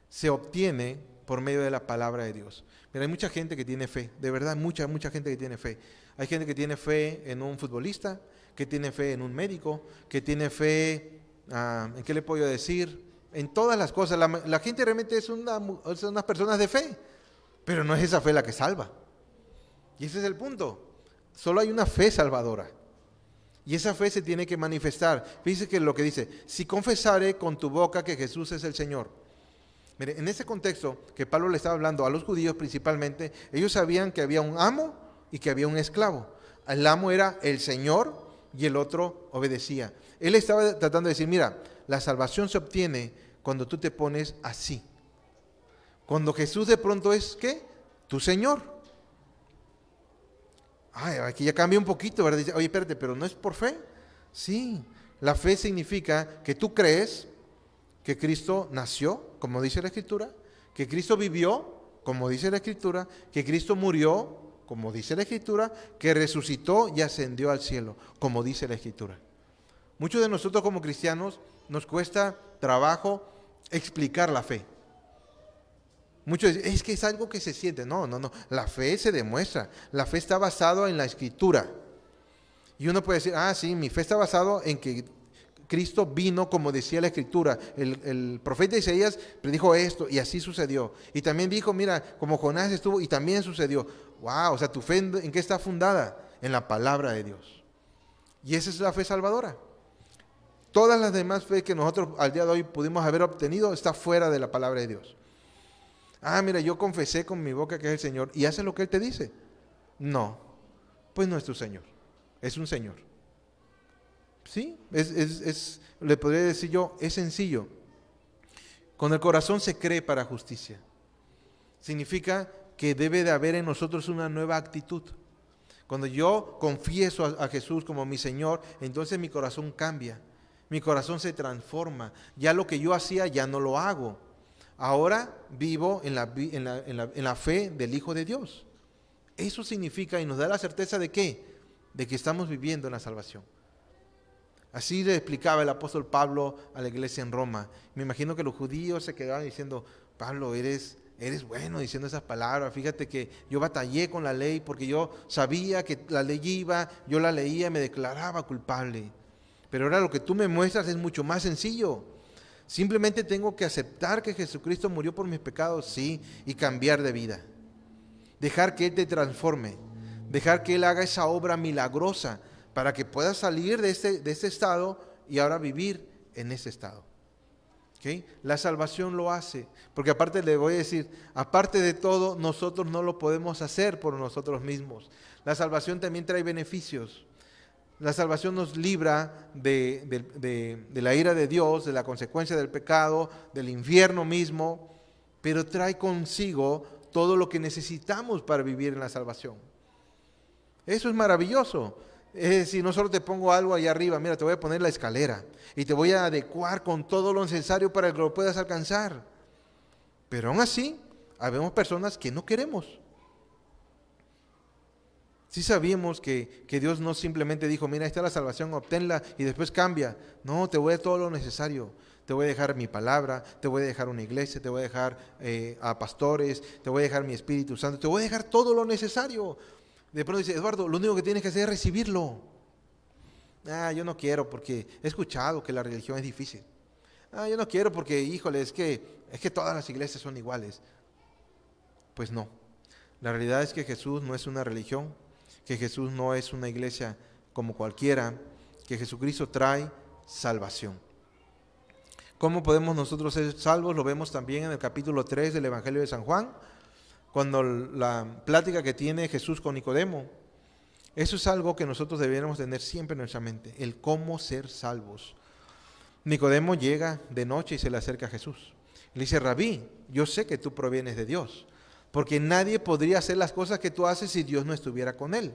se obtiene por medio de la palabra de Dios. Mira, hay mucha gente que tiene fe, de verdad, mucha gente que tiene fe. Hay gente que tiene fe en un futbolista, que tiene fe en un médico, que tiene fe, ¿en qué le puedo decir? En todas las cosas. La gente realmente son unas personas de fe, pero no es esa fe la que salva. Y ese es el punto. Solo hay una fe salvadora. Y esa fe se tiene que manifestar. Fíjese que lo que dice, si confesare con tu boca que Jesús es el Señor. Mire, en ese contexto que Pablo le estaba hablando a los judíos principalmente, ellos sabían que había un amo y que había un esclavo. El amo era el Señor y el otro obedecía. Él estaba tratando de decir, mira, la salvación se obtiene cuando tú te pones así. Cuando Jesús de pronto es, ¿qué? Tu Señor. Ay, aquí ya cambia un poquito, ¿verdad? Dice, oye, espérate, pero ¿no es por fe? Sí, la fe significa que tú crees que Cristo nació, como dice la Escritura, que Cristo vivió, como dice la Escritura, que Cristo murió, como dice la Escritura, que resucitó y ascendió al cielo, como dice la Escritura. Muchos de nosotros como cristianos nos cuesta trabajo explicar la fe. Muchos dicen, es que es algo que se siente. No. La fe se demuestra. La fe está basada en la Escritura. Y uno puede decir, sí, mi fe está basada en que Cristo vino como decía la Escritura. El profeta Isaías predijo esto y así sucedió. Y también dijo, mira, como Jonás estuvo y también sucedió. Wow, o sea, ¿tu fe en qué está fundada? En la palabra de Dios. Y esa es la fe salvadora. Todas las demás fe que nosotros al día de hoy pudimos haber obtenido está fuera de la palabra de Dios. Mira, yo confesé con mi boca que es el Señor y hace lo que Él te dice. No, pues no es tu Señor, es un Señor. Sí, le podría decir yo, es sencillo. Con el corazón se cree para justicia. Significa que debe de haber en nosotros una nueva actitud. Cuando yo confieso a Jesús como mi Señor, entonces mi corazón cambia. Mi corazón se transforma. Ya lo que yo hacía ya no lo hago. Ahora vivo en la fe del Hijo de Dios. Eso significa y nos da la certeza de ¿qué? De que estamos viviendo en la salvación. Así le explicaba el apóstol Pablo a la iglesia en Roma. Me imagino que los judíos se quedaban diciendo, Pablo, eres bueno diciendo esas palabras. Fíjate que yo batallé con la ley porque yo sabía que la ley iba, yo la leía y me declaraba culpable. Pero ahora lo que tú me muestras es mucho más sencillo. Simplemente tengo que aceptar que Jesucristo murió por mis pecados, sí, y cambiar de vida. Dejar que Él te transforme. Dejar que Él haga esa obra milagrosa para que puedas salir de este estado y ahora vivir en ese estado. ¿Okay? La salvación lo hace. Porque aparte le voy a decir, aparte de todo, nosotros no lo podemos hacer por nosotros mismos. La salvación también trae beneficios. La salvación nos libra de la ira de Dios, de la consecuencia del pecado, del infierno mismo, pero trae consigo todo lo que necesitamos para vivir en la salvación. Eso es maravilloso. Es decir, no solo te pongo algo allá arriba, mira, te voy a poner la escalera y te voy a adecuar con todo lo necesario para que lo puedas alcanzar. Pero aún así, habemos personas que no queremos. Sí sabíamos que Dios no simplemente dijo, mira, esta es la salvación, obténla y después cambia. No, te voy a dar todo lo necesario. Te voy a dejar mi palabra, te voy a dejar una iglesia, te voy a dejar a pastores, te voy a dejar mi Espíritu Santo, te voy a dejar todo lo necesario. De pronto dice, Eduardo, lo único que tienes que hacer es recibirlo. Yo no quiero porque he escuchado que la religión es difícil. Yo no quiero porque, híjole, es que todas las iglesias son iguales. Pues no. La realidad es que Jesús no es una religión, que Jesús no es una iglesia como cualquiera, que Jesucristo trae salvación. ¿Cómo podemos nosotros ser salvos? Lo vemos también en el capítulo 3 del Evangelio de San Juan, cuando la plática que tiene Jesús con Nicodemo. Eso es algo que nosotros deberíamos tener siempre en nuestra mente, el cómo ser salvos. Nicodemo llega de noche y se le acerca a Jesús. Le dice, Rabí, yo sé que tú provienes de Dios, porque nadie podría hacer las cosas que tú haces si Dios no estuviera con él.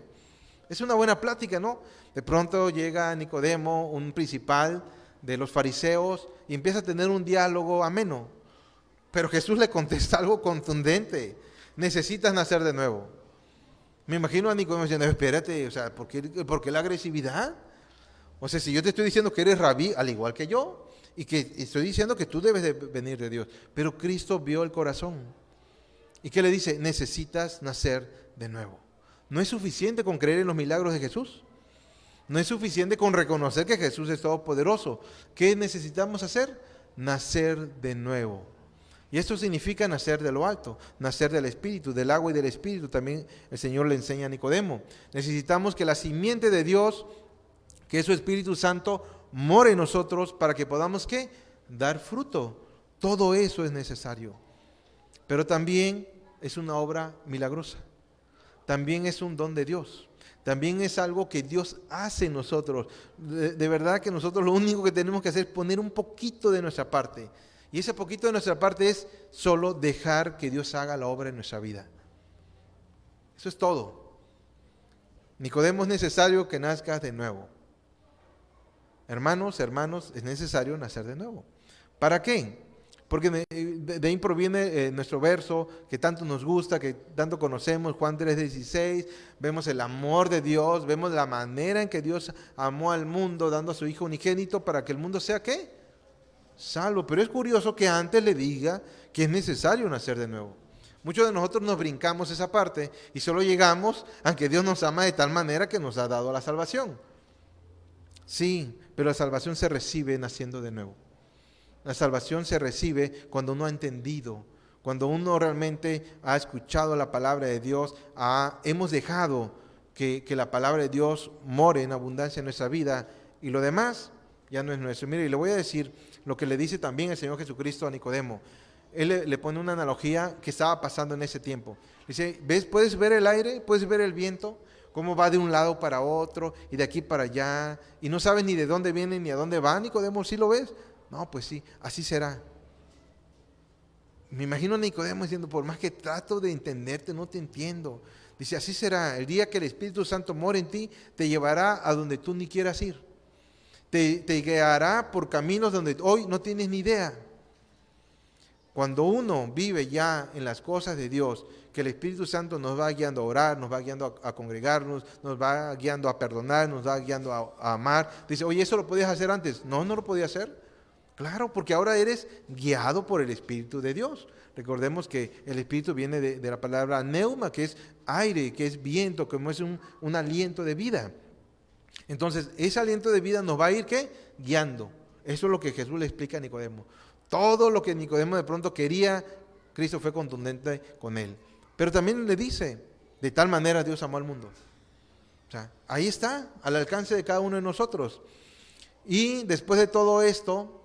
Es una buena plática, ¿no? De pronto llega Nicodemo, un principal de los fariseos, y empieza a tener un diálogo ameno. Pero Jesús le contesta algo contundente. Necesitas nacer de nuevo. Me imagino a Nicodemo diciendo, espérate, o sea, ¿por qué la agresividad? O sea, si yo te estoy diciendo que eres rabí, al igual que yo, y que estoy diciendo que tú debes de venir de Dios. Pero Cristo vio el corazón. ¿Y qué le dice? Necesitas nacer de nuevo. No es suficiente con creer en los milagros de Jesús. No es suficiente con reconocer que Jesús es todopoderoso. ¿Qué necesitamos hacer? Nacer de nuevo. Y esto significa nacer de lo alto, nacer del Espíritu, del agua y del Espíritu. También el Señor le enseña a Nicodemo. Necesitamos que la simiente de Dios, que es su Espíritu Santo, more en nosotros para que podamos, ¿qué? Dar fruto. Todo eso es necesario. Pero también es una obra milagrosa. También es un don de Dios. También es algo que Dios hace en nosotros. De verdad que nosotros lo único que tenemos que hacer es poner un poquito de nuestra parte. Y ese poquito de nuestra parte es solo dejar que Dios haga la obra en nuestra vida. Eso es todo. Nicodemo, es necesario que nazcas de nuevo. Hermanos, es necesario nacer de nuevo. ¿Para qué? Porque de ahí proviene nuestro verso que tanto nos gusta, que tanto conocemos, Juan 3:16. Vemos el amor de Dios, vemos la manera en que Dios amó al mundo dando a su Hijo unigénito para que el mundo sea, ¿qué? Salvo. Pero es curioso que antes le diga que es necesario nacer de nuevo. Muchos de nosotros nos brincamos esa parte y solo llegamos a que Dios nos ama de tal manera que nos ha dado la salvación. Sí, pero la salvación se recibe naciendo de nuevo. La salvación se recibe cuando uno ha entendido, cuando uno realmente ha escuchado la palabra de Dios, hemos dejado que la palabra de Dios more en abundancia en nuestra vida y lo demás ya no es nuestro. Mire, y le voy a decir lo que le dice también el Señor Jesucristo a Nicodemo. Él le pone una analogía que estaba pasando en ese tiempo. Dice, ¿ves? ¿Puedes ver el aire? ¿Puedes ver el viento? Cómo va de un lado para otro y de aquí para allá y no sabes ni de dónde viene ni a dónde va. Nicodemo, ¿sí lo ves? No, pues sí, así será. Me imagino a Nicodemo diciendo, por más que trato de entenderte, no te entiendo. Dice, así será, el día que el Espíritu Santo more en ti, te llevará a donde tú ni quieras ir. Te guiará por caminos donde hoy no tienes ni idea. Cuando uno vive ya en las cosas de Dios, que el Espíritu Santo nos va guiando a orar, nos va guiando a congregarnos, nos va guiando a perdonar, nos va guiando a amar. Dice, oye, ¿eso lo podías hacer antes? No, no lo podía hacer. Claro, porque ahora eres guiado por el Espíritu de Dios. Recordemos que el Espíritu viene de la palabra neuma, que es aire, que es viento, como es un aliento de vida. Entonces, ese aliento de vida nos va a ir, ¿qué? Guiando. Eso es lo que Jesús le explica a Nicodemo. Todo lo que Nicodemo de pronto quería, Cristo fue contundente con él. Pero también le dice, de tal manera Dios amó al mundo. O sea, ahí está, al alcance de cada uno de nosotros. Y después de todo esto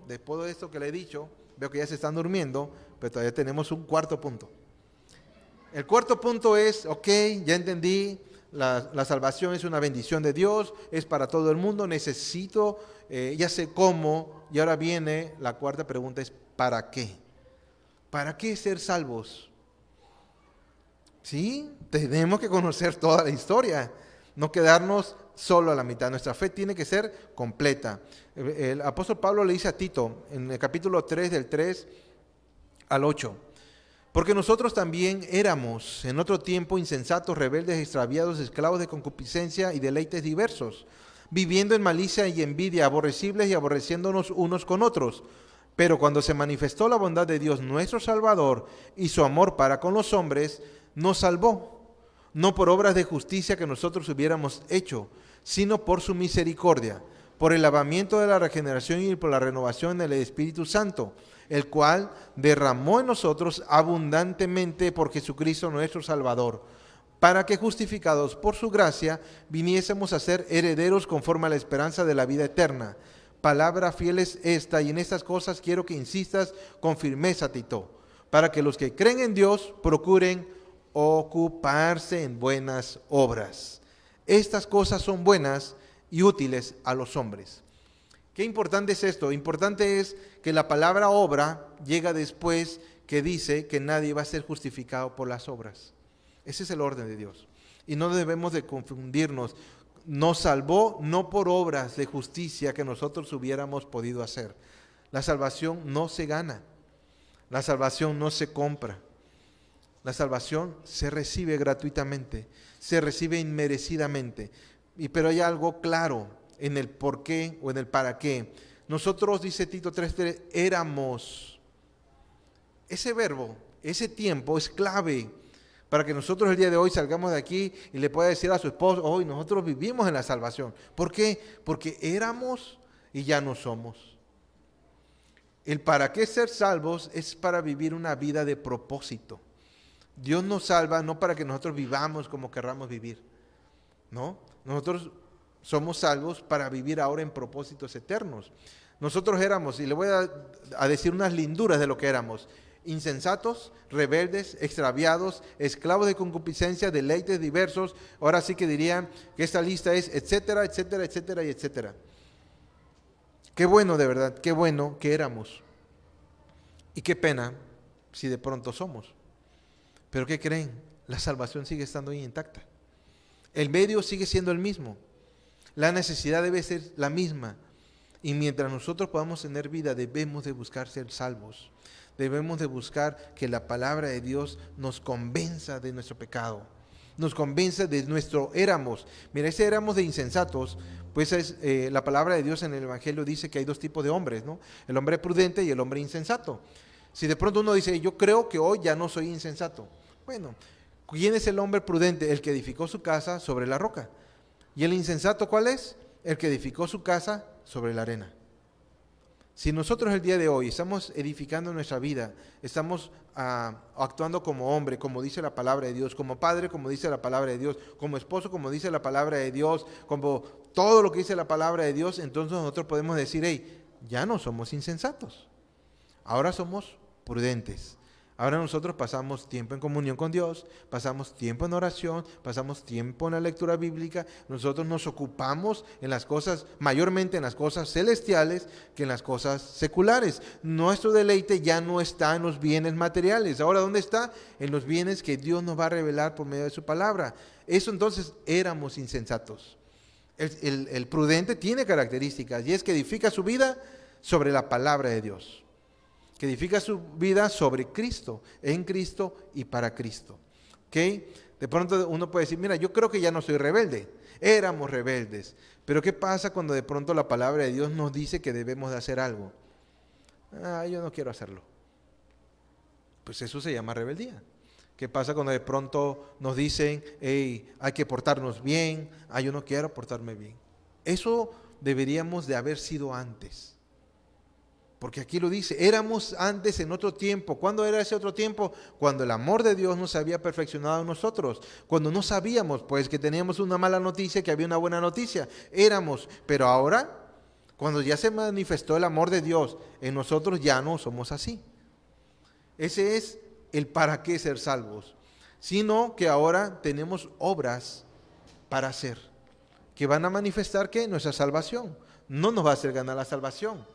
que le he dicho, veo que ya se están durmiendo, pero todavía tenemos un cuarto punto. El cuarto punto es, ok, ya entendí, la salvación es una bendición de Dios, es para todo el mundo, necesito, ya sé cómo. Y ahora viene la cuarta pregunta, es ¿para qué? ¿Para qué ser salvos? Sí, tenemos que conocer toda la historia, no quedarnos solo a la mitad. Nuestra fe tiene que ser completa. El apóstol Pablo le dice a Tito en el capítulo 3 del 3 al 8, porque nosotros también éramos en otro tiempo insensatos, rebeldes, extraviados, esclavos de concupiscencia y deleites diversos, viviendo en malicia y envidia, aborrecibles y aborreciéndonos unos con otros. Pero cuando se manifestó la bondad de Dios nuestro Salvador y su amor para con los hombres, nos salvó, no por obras de justicia que nosotros hubiéramos hecho, sino por su misericordia, por el lavamiento de la regeneración y por la renovación del Espíritu Santo, el cual derramó en nosotros abundantemente por Jesucristo nuestro Salvador, para que justificados por su gracia viniésemos a ser herederos conforme a la esperanza de la vida eterna. Palabra fiel es esta, y en estas cosas quiero que insistas con firmeza, Tito, para que los que creen en Dios procuren ocuparse en buenas obras. Estas cosas son buenas y útiles a los hombres. ¿Qué importante es esto? Importante es que la palabra obra llega después que dice que nadie va a ser justificado por las obras. Ese es el orden de Dios. Y no debemos de confundirnos. Nos salvó no por obras de justicia que nosotros hubiéramos podido hacer. La salvación no se gana. La salvación no se compra. La salvación se recibe gratuitamente, se recibe inmerecidamente. Pero hay algo claro en el por qué o en el para qué. Nosotros, dice Tito 3:3, éramos. Ese verbo, ese tiempo es clave para que nosotros el día de hoy salgamos de aquí y le pueda decir a su esposo, hoy nosotros vivimos en la salvación. ¿Por qué? Porque éramos y ya no somos. El para qué ser salvos es para vivir una vida de propósito. Dios nos salva no para que nosotros vivamos como querramos vivir, ¿no? Nosotros somos salvos para vivir ahora en propósitos eternos. Nosotros éramos, y le voy a decir unas linduras de lo que éramos: insensatos, rebeldes, extraviados, esclavos de concupiscencia, deleites diversos. Ahora sí que dirían que esta lista es etcétera, etcétera, etcétera y etcétera. Qué bueno, de verdad, qué bueno que éramos. Y qué pena si de pronto somos. Pero ¿qué creen? La salvación sigue estando ahí intacta. El medio sigue siendo el mismo. La necesidad debe ser la misma. Y mientras nosotros podamos tener vida, debemos de buscar ser salvos. Debemos de buscar que la palabra de Dios nos convenza de nuestro pecado. Nos convenza de nuestro éramos. Mira, ese éramos de insensatos, pues es, la palabra de Dios en el Evangelio dice que hay dos tipos de hombres, ¿no? El hombre prudente y el hombre insensato. Si de pronto uno dice, yo creo que hoy ya no soy insensato. Bueno, ¿quién es el hombre prudente? El que edificó su casa sobre la roca. ¿Y el insensato cuál es? El que edificó su casa sobre la arena. Si nosotros el día de hoy estamos edificando nuestra vida, estamos actuando como hombre, como dice la palabra de Dios, como padre, como dice la palabra de Dios, como esposo, como dice la palabra de Dios, como todo lo que dice la palabra de Dios, entonces nosotros podemos decir, hey, ya no somos insensatos, ahora somos prudentes. Ahora nosotros pasamos tiempo en comunión con Dios, pasamos tiempo en oración, pasamos tiempo en la lectura bíblica. Nosotros nos ocupamos en las cosas, mayormente en las cosas celestiales que en las cosas seculares. Nuestro deleite ya no está en los bienes materiales. Ahora, ¿dónde está? En los bienes que Dios nos va a revelar por medio de su palabra. Eso entonces éramos insensatos. El prudente tiene características y es que edifica su vida sobre la palabra de Dios. Que edifica su vida sobre Cristo, en Cristo y para Cristo. ¿Okay? De pronto uno puede decir, mira, yo creo que ya no soy rebelde. Éramos rebeldes. Pero ¿qué pasa cuando de pronto la palabra de Dios nos dice que debemos de hacer algo? Yo no quiero hacerlo. Pues eso se llama rebeldía. ¿Qué pasa cuando de pronto nos dicen, hey, hay que portarnos bien? Yo no quiero portarme bien. Eso deberíamos de haber sido antes. Porque aquí lo dice, éramos antes en otro tiempo. ¿Cuándo era ese otro tiempo? Cuando el amor de Dios nos había perfeccionado en nosotros. Cuando no sabíamos, pues, que teníamos una mala noticia, que había una buena noticia. Éramos, pero ahora, cuando ya se manifestó el amor de Dios en nosotros, ya no somos así. Ese es el para qué ser salvos. Sino que ahora tenemos obras para hacer, que van a manifestar que nuestra salvación no nos va a hacer ganar la salvación.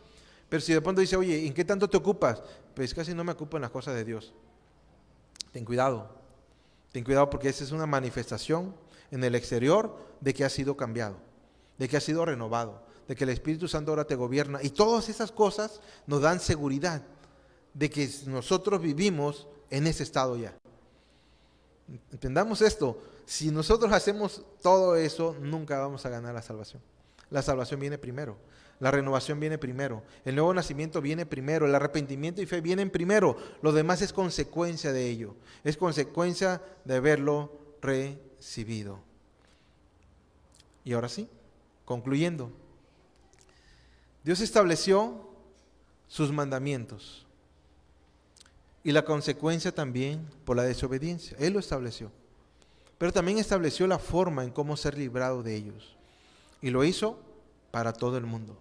Pero si de pronto dice, oye, ¿en qué tanto te ocupas? Pues casi no me ocupo en las cosas de Dios. Ten cuidado porque esa es una manifestación en el exterior de que has sido cambiado, de que has sido renovado, de que el Espíritu Santo ahora te gobierna. Y todas esas cosas nos dan seguridad de que nosotros vivimos en ese estado ya. Entendamos esto, si nosotros hacemos todo eso, nunca vamos a ganar la salvación. La salvación viene primero, la renovación viene primero, el nuevo nacimiento viene primero, el arrepentimiento y fe vienen primero, lo demás es consecuencia de ello, es consecuencia de haberlo recibido. Y ahora sí, concluyendo, Dios estableció sus mandamientos y la consecuencia también por la desobediencia, Él lo estableció, pero también estableció la forma en cómo ser librado de ellos y lo hizo para todo el mundo.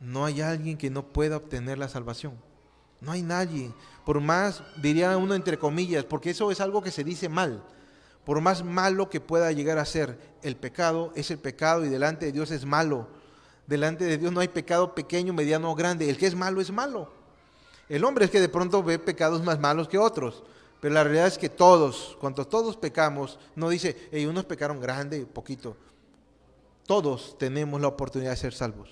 No hay alguien que no pueda obtener la salvación. No hay nadie, por más, diría uno entre comillas, porque eso es algo que se dice mal, por más malo que pueda llegar a ser, el pecado es el pecado y delante de Dios es malo. Delante de Dios no hay pecado pequeño, mediano o grande. El que es malo es malo. El hombre es que de pronto ve pecados más malos que otros, pero la realidad es que todos, cuando todos pecamos, no dice, hey, unos pecaron grande, poquito. Todos tenemos la oportunidad de ser salvos.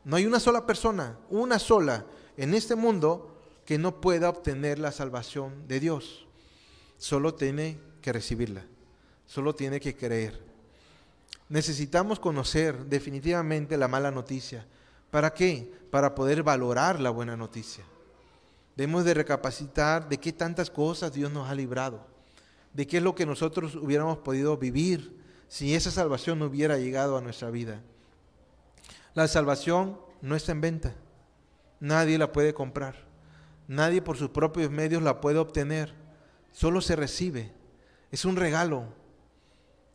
No hay una sola persona, una sola en este mundo que no pueda obtener la salvación de Dios. Solo tiene que recibirla, solo tiene que creer. Necesitamos conocer definitivamente la mala noticia. ¿Para qué? Para poder valorar la buena noticia. Debemos de recapacitar de qué tantas cosas Dios nos ha librado, de qué es lo que nosotros hubiéramos podido vivir si esa salvación no hubiera llegado a nuestra vida. La salvación no está en venta, nadie la puede comprar, nadie por sus propios medios la puede obtener, solo se recibe, es un regalo,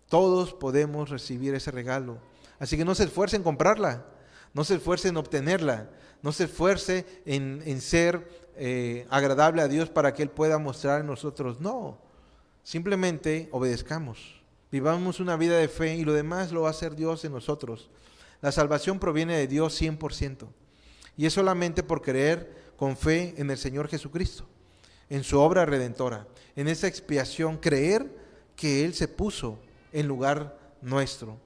todos podemos recibir ese regalo, así que no se esfuerce en comprarla, no se esfuerce en obtenerla, no se esfuerce en ser agradable a Dios para que Él pueda mostrar en nosotros, no, simplemente obedezcamos, vivamos una vida de fe y lo demás lo va a hacer Dios en nosotros. La salvación proviene de Dios 100% y es solamente por creer con fe en el Señor Jesucristo, en su obra redentora, en esa expiación, creer que Él se puso en lugar nuestro.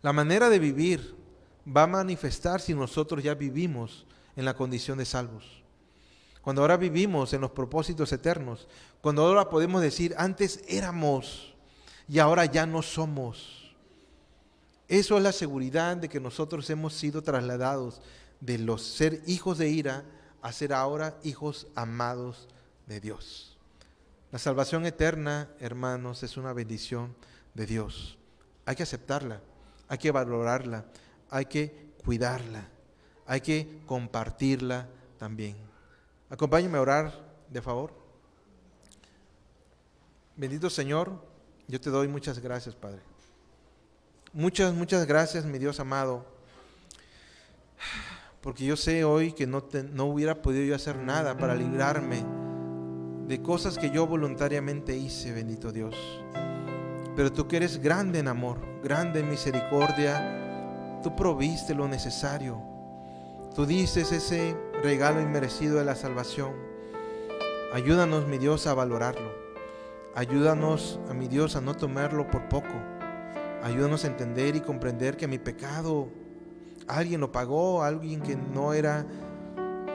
La manera de vivir va a manifestar si nosotros ya vivimos en la condición de salvos. Cuando ahora vivimos en los propósitos eternos, cuando ahora podemos decir, antes éramos y ahora ya no somos. Eso es la seguridad de que nosotros hemos sido trasladados de los ser hijos de ira a ser ahora hijos amados de Dios. La salvación eterna, hermanos, es una bendición de Dios. Hay que aceptarla, hay que valorarla, hay que cuidarla, hay que compartirla también. Acompáñenme a orar, de favor. Bendito Señor, yo te doy muchas gracias, Padre. Muchas gracias, mi Dios amado, porque yo sé hoy que no hubiera podido yo hacer nada para librarme de cosas que yo voluntariamente hice, bendito Dios. Pero tú que eres grande en amor, grande en misericordia, tú proviste lo necesario. Tú dices ese regalo inmerecido de la salvación. Ayúdanos, mi Dios, a valorarlo. Ayúdanos, a mi Dios, a no tomarlo por poco. Ayúdanos a entender y comprender que mi pecado alguien lo pagó, alguien que no era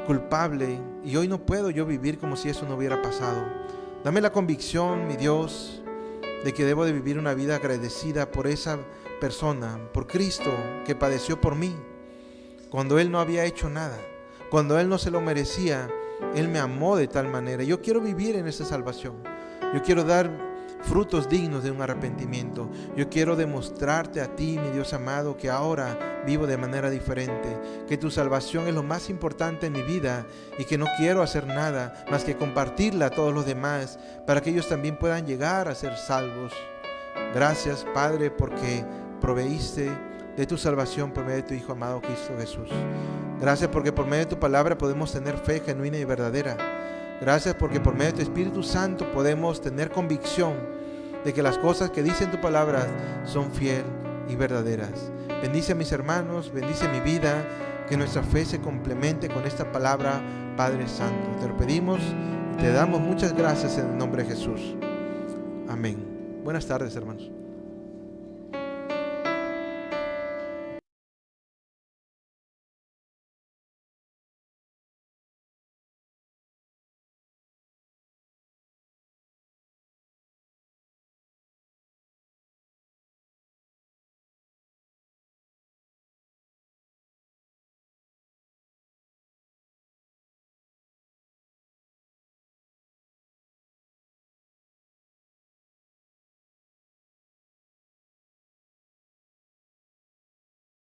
culpable, y hoy no puedo yo vivir como si eso no hubiera pasado. Dame la convicción, mi Dios, de que debo de vivir una vida agradecida por esa persona, por Cristo que padeció por mí, cuando Él no había hecho nada, cuando Él no se lo merecía. Él me amó de tal manera. Yo quiero vivir en esa salvación. Yo quiero dar frutos dignos de un arrepentimiento. Yo quiero demostrarte a ti, mi Dios amado, que ahora vivo de manera diferente, que tu salvación es lo más importante en mi vida y que no quiero hacer nada más que compartirla a todos los demás para que ellos también puedan llegar a ser salvos. Gracias, Padre, porque proveíste de tu salvación por medio de tu Hijo amado Cristo Jesús. Gracias porque por medio de tu palabra podemos tener fe genuina y verdadera. Gracias porque por medio de tu Espíritu Santo podemos tener convicción de que las cosas que dice en tu palabra son fiel y verdaderas. Bendice a mis hermanos, bendice mi vida, que nuestra fe se complemente con esta palabra, Padre Santo. Te lo pedimos y te damos muchas gracias en el nombre de Jesús. Amén. Buenas tardes, hermanos.